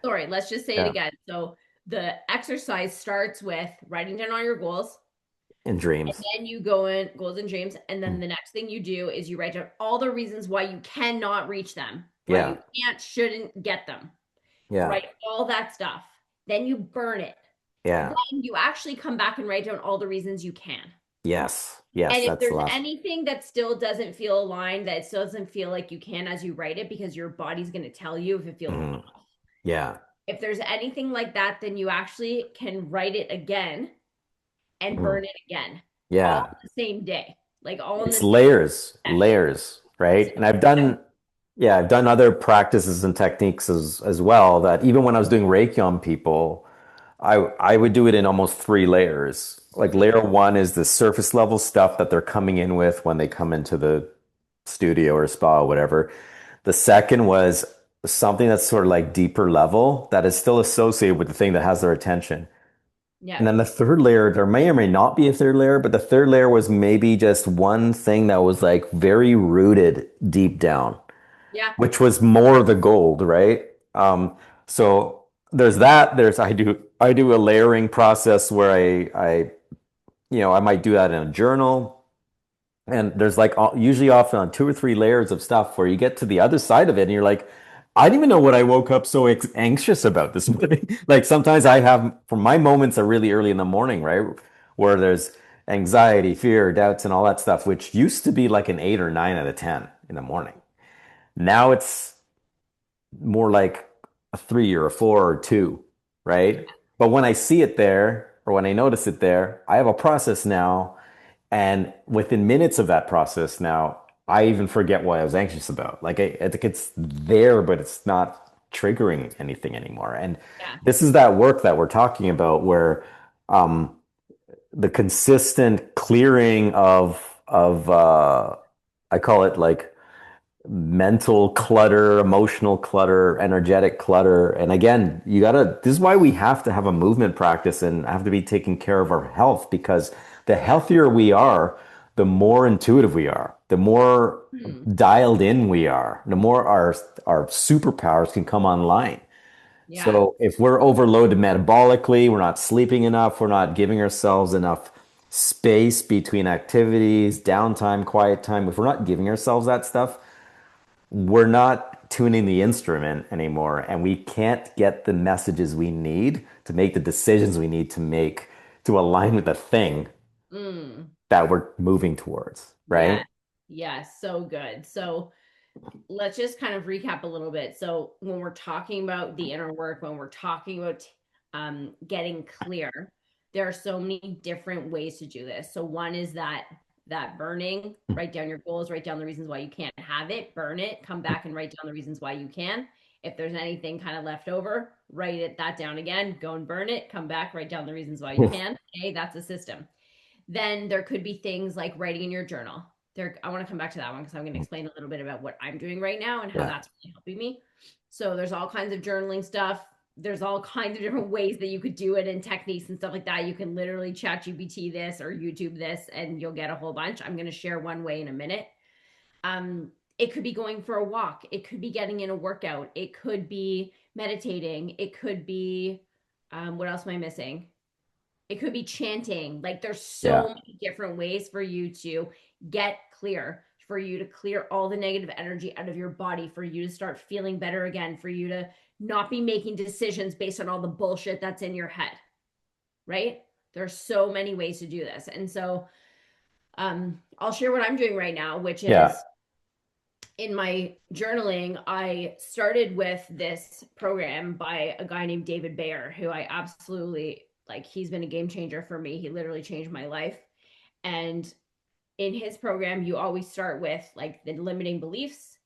Sorry, let's just say it Yeah, again. So the exercise starts with writing down all your goals. and And dreams. then you go in goals and dreams. And then the next thing you do is you write down all the reasons why you cannot reach them, why Yeah, you can't, shouldn't get them. yeah, Write all that stuff. Then you burn it. yeah. Then you actually come back and write down all the reasons you can. Yes, yes, And if that's the there's last. anything that still doesn't feel aligned, that still doesn't feel like you can as you write it, because your body's going to tell you if it feels Mhm. off. Yeah, If there's anything like that, then you actually can write it again and mhm. burn it again, all Yeah. on the same day, like all in the It's same layers, session. layers, right? And I've done other practices and techniques as well that even when I was doing Reiki on people, I would do it in almost three layers. Like Mhm. layer one is the surface level stuff that they're coming in with when they come into the studio or spa or whatever. The second was something that's sort of like deeper level that is still associated with the thing that has their attention. Yeah. And then the third layer, there may or may not be a third layer, but the third layer was maybe just one thing that was like very rooted deep down, Yeah. which was more the gold, right? So there's that. I do a layering process where I might do that in a journal. And there's like usually often on two or three layers of stuff where you get to the other side of it and you're like, I didn't even know what I woke up so anxious about this morning. Like sometimes I have, for my moments are really early in the morning, right? Where there's anxiety, fear, doubts, and all that stuff, which used to be like an 8 or 9 out of 10 in the morning. Now it's more like a 3 or a 4 or 2, right? But when I see it there or when I notice it there, I have a process now, and within minutes of that process now, I even forget what I was anxious about. Like I think it's there, but it's not triggering anything anymore. And Yeah. this is that work that we're talking about where um, the consistent clearing of I call it like mental clutter, emotional clutter, energetic clutter. And again, this is why we have to have a movement practice and have to be taking care of our health because the Yeah. healthier we are, the more intuitive we are, the more Hmm. dialed in we are, the more our superpowers can come online. Yeah. So if we're overloaded metabolically, we're not sleeping enough, we're not giving ourselves enough space between activities, downtime, quiet time, if we're not giving ourselves that stuff, we're not tuning the instrument anymore, and we can't get the messages we need to make the decisions we need to make to align with the thing Mm. that we're moving towards, Yeah. right? Yeah. So good. So let's just kind of recap a little bit. So when we're talking about the inner work, when we're talking about getting clear, there are so many different ways to do this. So one is that burning, write down your goals, write down the reasons why you can't have it, burn it, come back and write down the reasons why you can. If there's anything kind of left over, that down again, go and burn it, come back, write down the reasons why you can. Okay, that's a system. Then there could be things like writing in your journal. I want to come back to that one because I'm going to explain a little bit about what I'm doing right now and how Yeah. that's really helping me. So there's all kinds of journaling stuff. There's all kinds of different ways that you could do it and techniques and stuff like that. You can literally chat GPT this or YouTube this and you'll get a whole bunch. I'm going to share one way in a minute. It could be going for a walk. It could be getting in a workout. It could be meditating. It could be, what else am I missing? It could be chanting. Like there's so Yeah. many different ways for you to get clear, for you to clear all the negative energy out of your body, for you to start feeling better again, for you to not be making decisions based on all the bullshit that's in your head. Right? There's so many ways to do this. And so I'll share what I'm doing right now, which Yeah. is in my journaling, I started with this program by a guy named David Bayer, who I absolutely like. He's been a game changer for me. He literally changed my life. And in his program, you always start with like the limiting beliefs.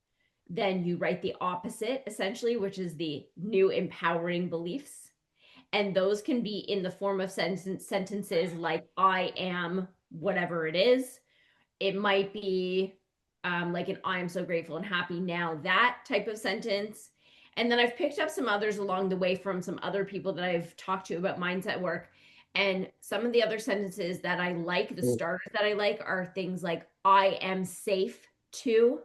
Then you write the opposite, essentially, which is the new empowering beliefs. And those can be in the form of sentences like, I am whatever it is. It might be like an I am so grateful and happy now, that type of sentence. And then I've picked up some others along the way from some other people that I've talked to about mindset work. And some of the other sentences that I like, the starters that I like, are things like I am safe to,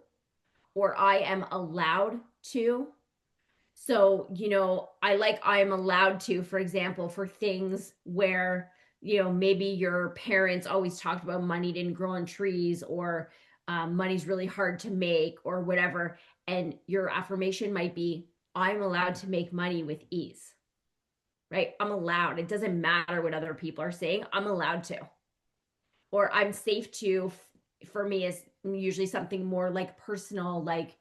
or I am allowed to. So, I like I am allowed to, for example, for things where, maybe your parents always talked about money didn't grow on trees, or money's really hard to make, or whatever. And your affirmation might be, I'm allowed to make money with ease, right? I'm allowed. It doesn't matter what other people are saying. I'm allowed to. Or I'm safe to, for me, is usually something more like personal, like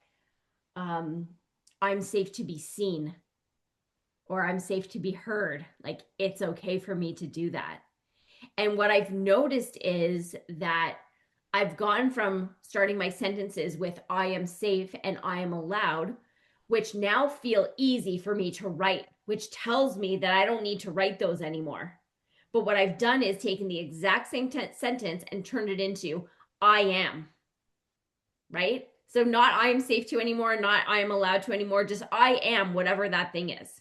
um, I'm safe to be seen, or I'm safe to be heard. Like it's okay for me to do that. And what I've noticed is that I've gone from starting my sentences with I am safe and I am allowed, which now feel easy for me to write, which tells me that I don't need to write those anymore. But what I've done is taken the exact same sentence and turned it into I am, right? So not I am safe to anymore, not I am allowed to anymore, just I am whatever that thing is.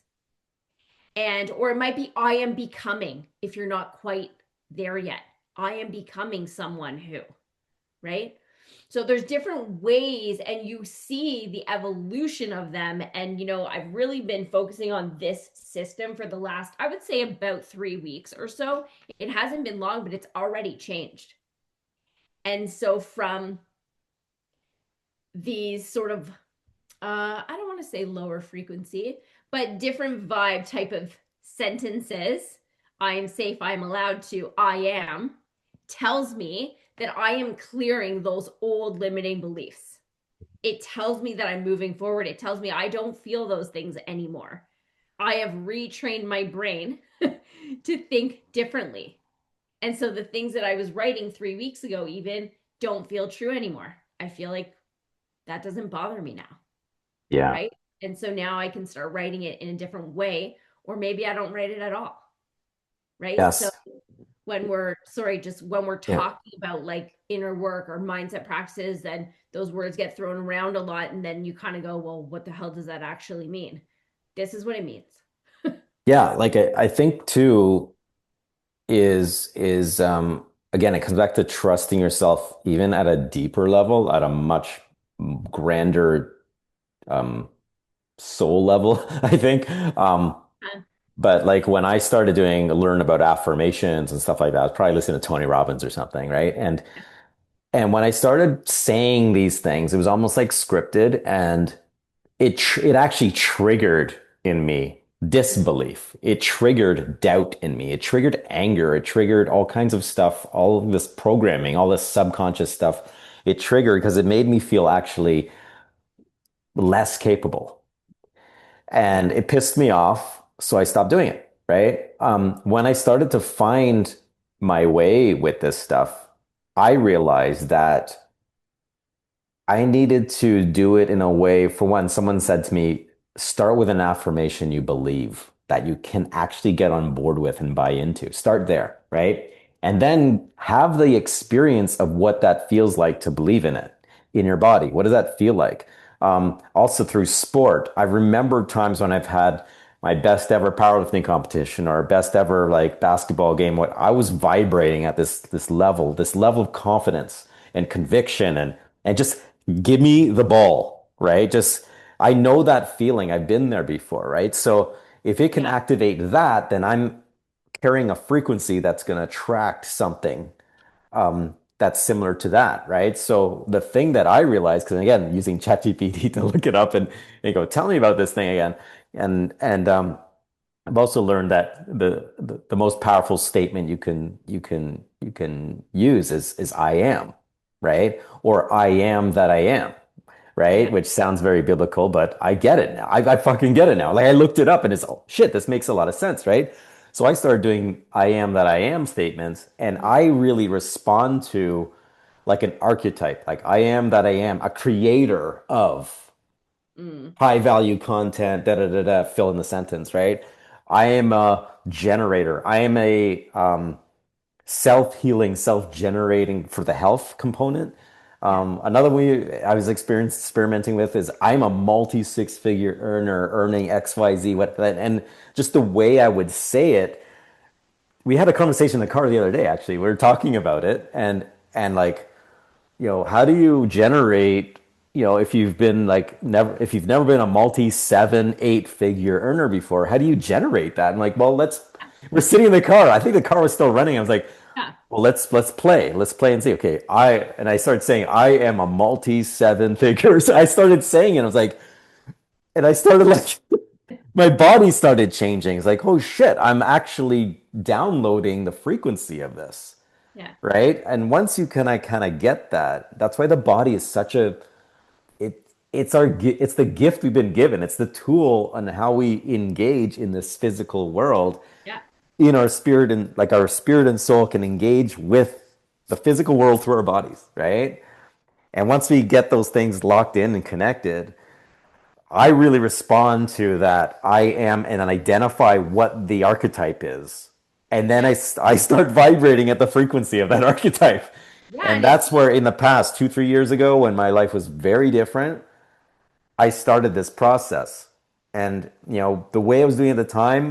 And or it might be I am becoming, if you're not quite there yet. I am becoming someone who, right? So there's different ways, and you see the evolution of them. And I've really been focusing on this system for the last, I would say, about 3 weeks or so. It hasn't been long, but it's already changed. And so from these sort of I don't want to say lower frequency, but different vibe type of sentences. I am safe, I am allowed to, I am, tells me that I am clearing those old limiting beliefs. It tells me that I'm moving forward. It tells me I don't feel those things anymore. I have retrained my brain to think differently. And so the things that I was writing 3 weeks ago, even, don't feel true anymore. I feel like that doesn't bother me now. Yeah. Right. And so now I can start writing it in a different way, or maybe I don't write it at all. Right. So Yes. when we're just when we're Yeah. talking about like inner work or mindset practices, then those words get thrown around a lot. And then you kind of go, well, what the hell does that actually mean? This is what it means. Yeah. Like I think too is again, it comes back to trusting yourself even at a deeper level, at a much grander um soul level, I think. Uh, But like when I started learn about affirmations and stuff like that, I was probably listening to Tony Robbins or something, right? And when I started saying these things, it was almost like scripted, and it actually triggered in me disbelief. It triggered doubt in me. It triggered anger. It triggered all kinds of stuff, all of this programming, all this subconscious stuff. It triggered because it made me feel actually less capable. yeah. And it pissed me off. So I stopped doing it. Right. When I started to find my way with this stuff, I realized that I needed to do it in a way, for one, someone said to me, start with an affirmation you believe that you can actually get on board with and buy into. Start there, right? And then have the experience of what that feels like to believe in it in your body. What does that feel like? Also through sport, I remember times when I've had my best ever powerlifting competition or best ever like basketball game. What I was vibrating at this level of confidence and conviction and just give me the ball, right? Just I know that feeling. I've been there before, right? So if it can Yeah. activate that, then I'm carrying a frequency that's going to attract something that's similar to that, right? So the thing that I realized, because again, using ChatGPT to look it up and go, tell me about this thing again, and I've also learned that the most powerful statement you can use is I am, right? Or I am that I am, right? Yeah. Which sounds very biblical, but I get it now. I fucking get it now. Like I looked it up and it's, oh shit, this makes a lot of sense, right? So I started doing I am that I am statements, and I really respond to like an archetype, like I am that I am, a creator of Mm. high value content, da da da da, fill in the sentence, right? I am a generator. I am a self-healing, self-generating for the health component. Yeah. Another way I was experimenting with is I'm a multi six-figure earner earning XYZ, what, and just the way I would say it. We had a conversation in the car the other day, actually. We were talking about it and like, how do you generate, if you've been like if you've never been a multi seven, eight figure earner before, how do you generate that? And like, well, we're sitting in the car. I think the car was still running. I was like, Yeah. well, let's play. Let's play and see. Okay, I started saying I am a multi seven figures. I started saying it. I was like, and I started like my body started changing. It's like, oh shit, I'm actually downloading the frequency of this, Yeah. right? And once you kind of get that, that's why the body is such a it's the gift we've been given. It's the tool on how we engage in this physical world Yeah. in our spirit, and like our spirit and soul can engage with the physical world through our bodies, right? And once we get those things locked in and connected, I really respond to that I am and then identify what the archetype is. And then Yeah. I start vibrating at the frequency of that archetype. Yeah. And And it's that's where in the past 2, 3 years ago, when my life was very different, I started this process. And, the way I was doing it at the time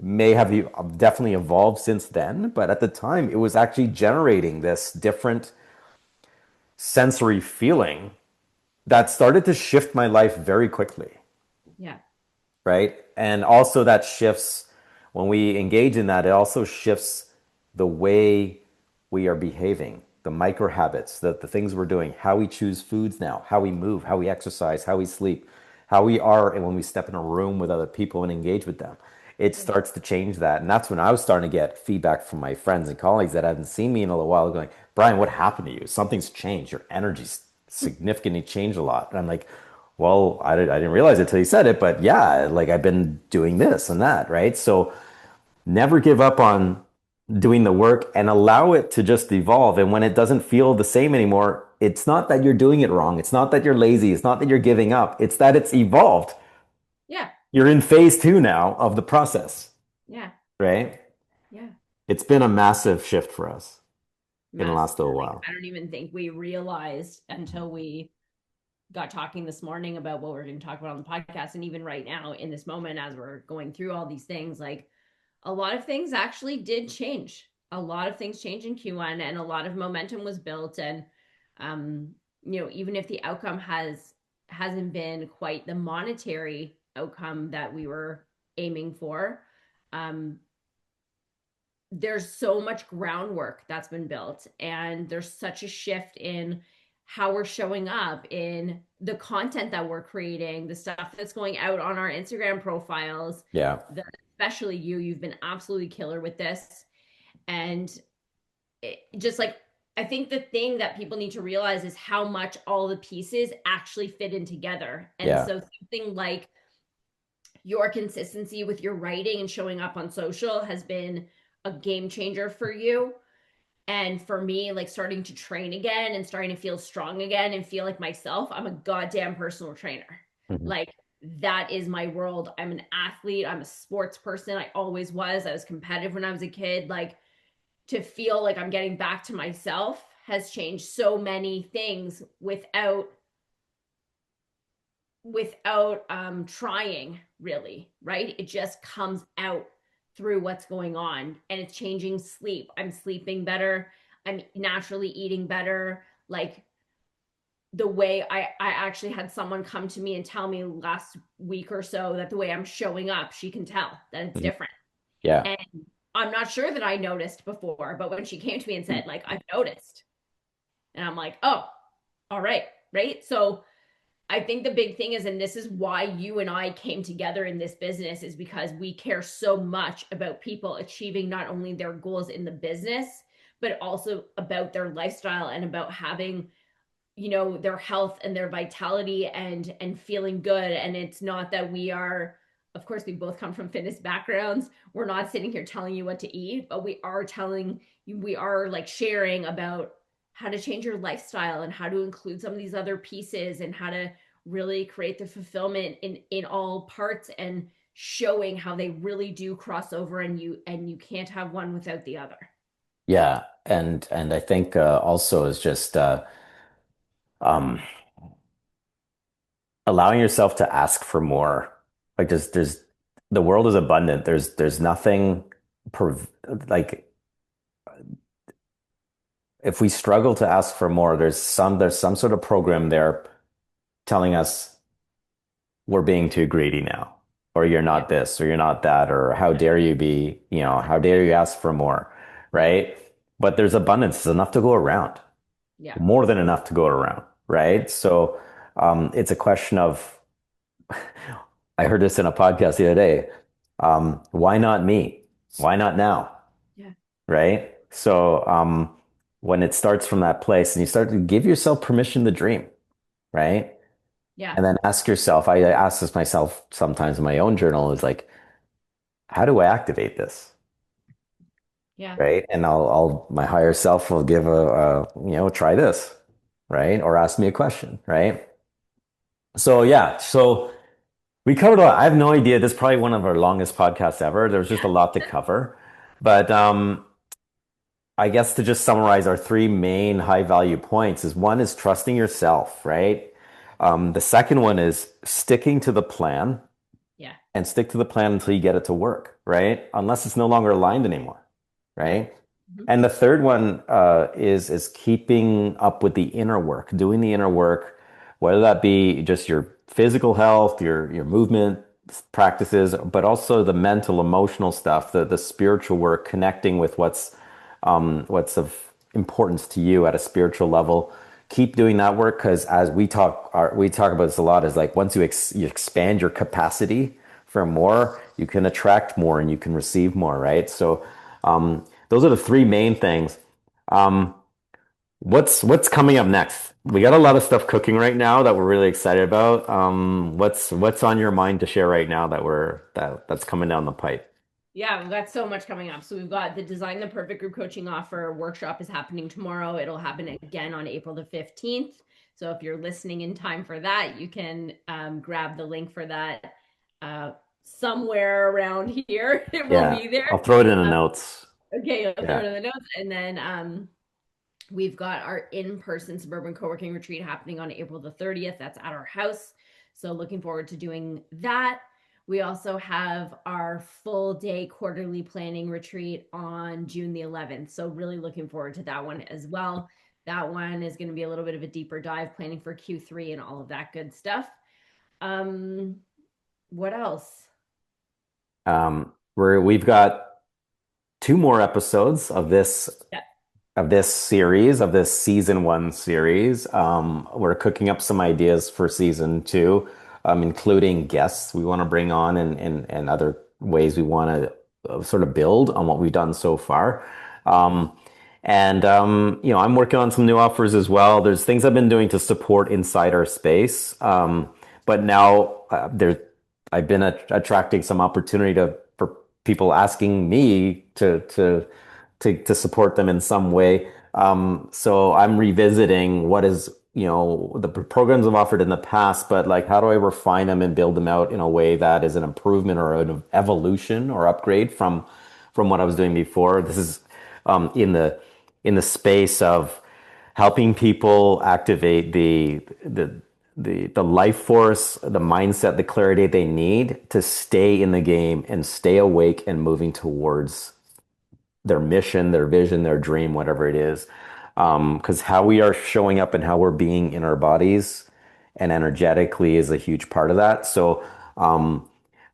may have definitely evolved since then, but at the time it was actually generating this different sensory feeling that started to shift my life very quickly, yeah. right? And also that shifts when we engage in that, it also shifts the way we are behaving, the micro habits, the things we're doing, how we choose foods now, how we move, how we exercise, how we sleep, how we are, and when we step in a room with other people and engage with them. It starts to change that. And that's when I was starting to get feedback from my friends and colleagues that hadn't seen me in a little while going, Brian, what happened to you? Something's changed. Your energy's significantly changed a lot. And I'm like, well, I didn't realize it till you said it, but yeah, like I've been doing this and that, right? So never give up on doing the work and allow it to just evolve. And when it doesn't feel the same anymore, it's not that you're doing it wrong. It's not that you're lazy. It's not that you're giving up. It's that it's evolved. Yeah. You're in phase 2 now of the process, Yeah. right? Yeah. It's been a massive shift for us in the Massive. last little Like, while. I don't even think we realized until we got talking this morning about what we're going to talk about on the podcast. And even right now in this moment, as we're going through all these things, like a lot of things actually did change. A lot of things changed in Q1 and a lot of momentum was built. And, even if the outcome hasn't been quite the monetary outcome that we were aiming for, there's so much groundwork that's been built, and there's such a shift in how we're showing up, in the content that we're creating, the stuff that's going out on our Instagram profiles. Yeah. Especially you've been absolutely killer with this. And just like, I think the thing that people need to realize is how much all the pieces actually fit in together. And so something like your consistency with your writing and showing up on social has been a game changer for you. And for me, like starting to train again and starting to feel strong again and feel like myself, I'm a goddamn personal trainer. Mhm. Like, that is my world. I'm an athlete. I'm a sports person. I always was. I was competitive when I was a kid. Like, to feel like I'm getting back to myself has changed so many things without trying, really, right? It just comes out through what's going on, and it's changing sleep. I'm sleeping better. I'm naturally eating better. Like, the way I actually had someone come to me and tell me last week or so that the way I'm showing up, she can tell that it's different. Yeah. And I'm not sure that I noticed before, but when she came to me and said, like, I've noticed, and I'm like, oh, all right. Right. So I think the big thing is, and this is why you and I came together in this business, is because we care so much about people achieving not only their goals in the business, but also about their lifestyle and about having, their health and their vitality and feeling good. And it's not that we are, of course, we both come from fitness backgrounds. We're not sitting here telling you what to eat, but we are like sharing about how to change your lifestyle and how to include some of these other pieces and how to really create the fulfillment in all parts, and showing how they really do cross over, and you can't have one without the other. Yeah. And I think also is just um allowing yourself to ask for more. Like, there's the world is abundant. There's nothing like, if we struggle to ask for more, there's some sort of program there telling us we're being too greedy now, or you're not this, or you're not that, or how dare you be, how dare you ask for more, right? But there's abundance. There's enough to go around, Yeah. more than enough to go around, right? So it's a question of, I heard this in a podcast the other day. Why not me? Why not now? Yeah. Right? So when it starts from that place and you start to give yourself permission to dream, right? Yeah. And then ask yourself, I ask this myself sometimes in my own journal, is like, how do I activate this? Yeah. Right? And my higher self will give try this, right? Or ask me a question, right? So yeah, so we covered a lot. I have no idea. This is probably one of our longest podcasts ever. There's just a lot to cover. But I guess to just summarize our three main high value points is, one is trusting yourself, right? The second one is sticking to the plan, Yeah. and stick to the plan until you get it to work, right? Unless it's no longer aligned anymore, right? Mhm. And the third one is keeping up with the inner work, doing the inner work, whether that be just your physical health, your movement practices, but also the mental, emotional stuff, the spiritual work, connecting with what's of importance to you at a spiritual level. Keep doing that work, because as we talk about this a lot, is like, once you expand your capacity for more, you can attract more and you can receive more, right? So those are the three main things. Um, what's coming up next? We got a lot of stuff cooking right now that we're really excited about. What's on your mind to share right now that's coming down the pipe? Yeah, we've got so much coming up. So we've got the Design the Perfect Group Coaching Offer workshop is happening tomorrow. It'll happen again on April the 15th. So if you're listening in time for that, you can grab the link for that somewhere around here. It will Yeah, be there. I'll throw it in the notes. Okay, you'll throw Yeah. it in the notes. And then we've got our in-person suburban co-working retreat happening on April the 30th. That's at our house. So looking forward to doing that. We also have our full day quarterly planning retreat on June the 11th. So really looking forward to that one as well. That one is going to be a little bit of a deeper dive, planning for Q3 and all of that good stuff. What else? We've got two more episodes of this Yeah. series, of this season one series. We're cooking up some ideas for season two, including guests we want to bring on, and other ways we want to sort of build on what we've done so far. I'm working on some new offers as well. There's things I've been doing to support inside our space. But now I've been attracting some opportunity for people asking me to support them in some way. So I'm revisiting what is, the programs I've offered in the past, but like, how do I refine them and build them out in a way that is an improvement or an evolution or upgrade from what I was doing before? This is in the space of helping people activate the life force, the mindset, the clarity they need to stay in the game and stay awake and moving towards their mission, their vision, their dream, whatever it is. Because how we are showing up and how we're being in our bodies and energetically is a huge part of that. So,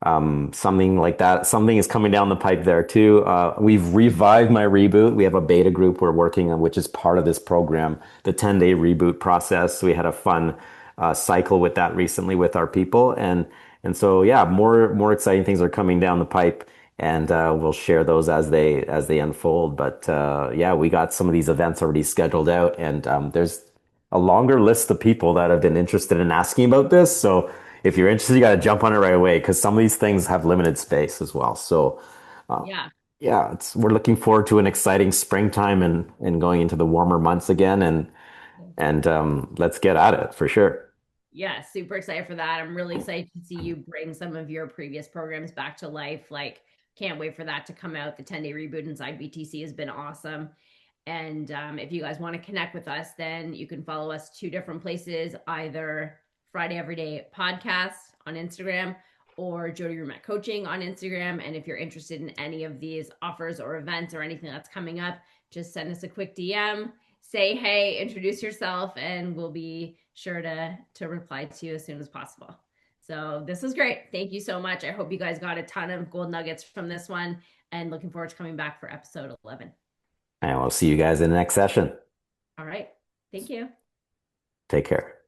something like that, something is coming down the pipe there too. We've revived my reboot. We have a beta group we're working on, which is part of this program, the 10-day reboot process. We had a fun cycle with that recently with our people, and so yeah, more exciting things are coming down the pipe, and we'll share those as they unfold. But yeah, we got some of these events already scheduled out, and there's a longer list of people that have been interested in asking about this. So if you're interested, you got to jump on it right away, because some of these things have limited space as well. So Yeah. yeah, we're looking forward to an exciting springtime and going into the warmer months again, and let's get at it for sure. Yeah, super excited for that. I'm really excited to see you bring some of your previous programs back to life. Like, can't wait for that to come out. The 10-day reboot inside BTC has been awesome. And if you guys want to connect with us, then you can follow us two different places, either Friday Everyday Podcast on Instagram or Jody Rumet Coaching on Instagram. And if you're interested in any of these offers or events or anything that's coming up, just send us a quick DM, say hey, introduce yourself, and we'll be sure to reply to you as soon as possible. So this was great. Thank you so much. I hope you guys got a ton of gold nuggets from this one, and looking forward to coming back for episode 11. And we'll see you guys in the next session. All right. Thank you. Take care.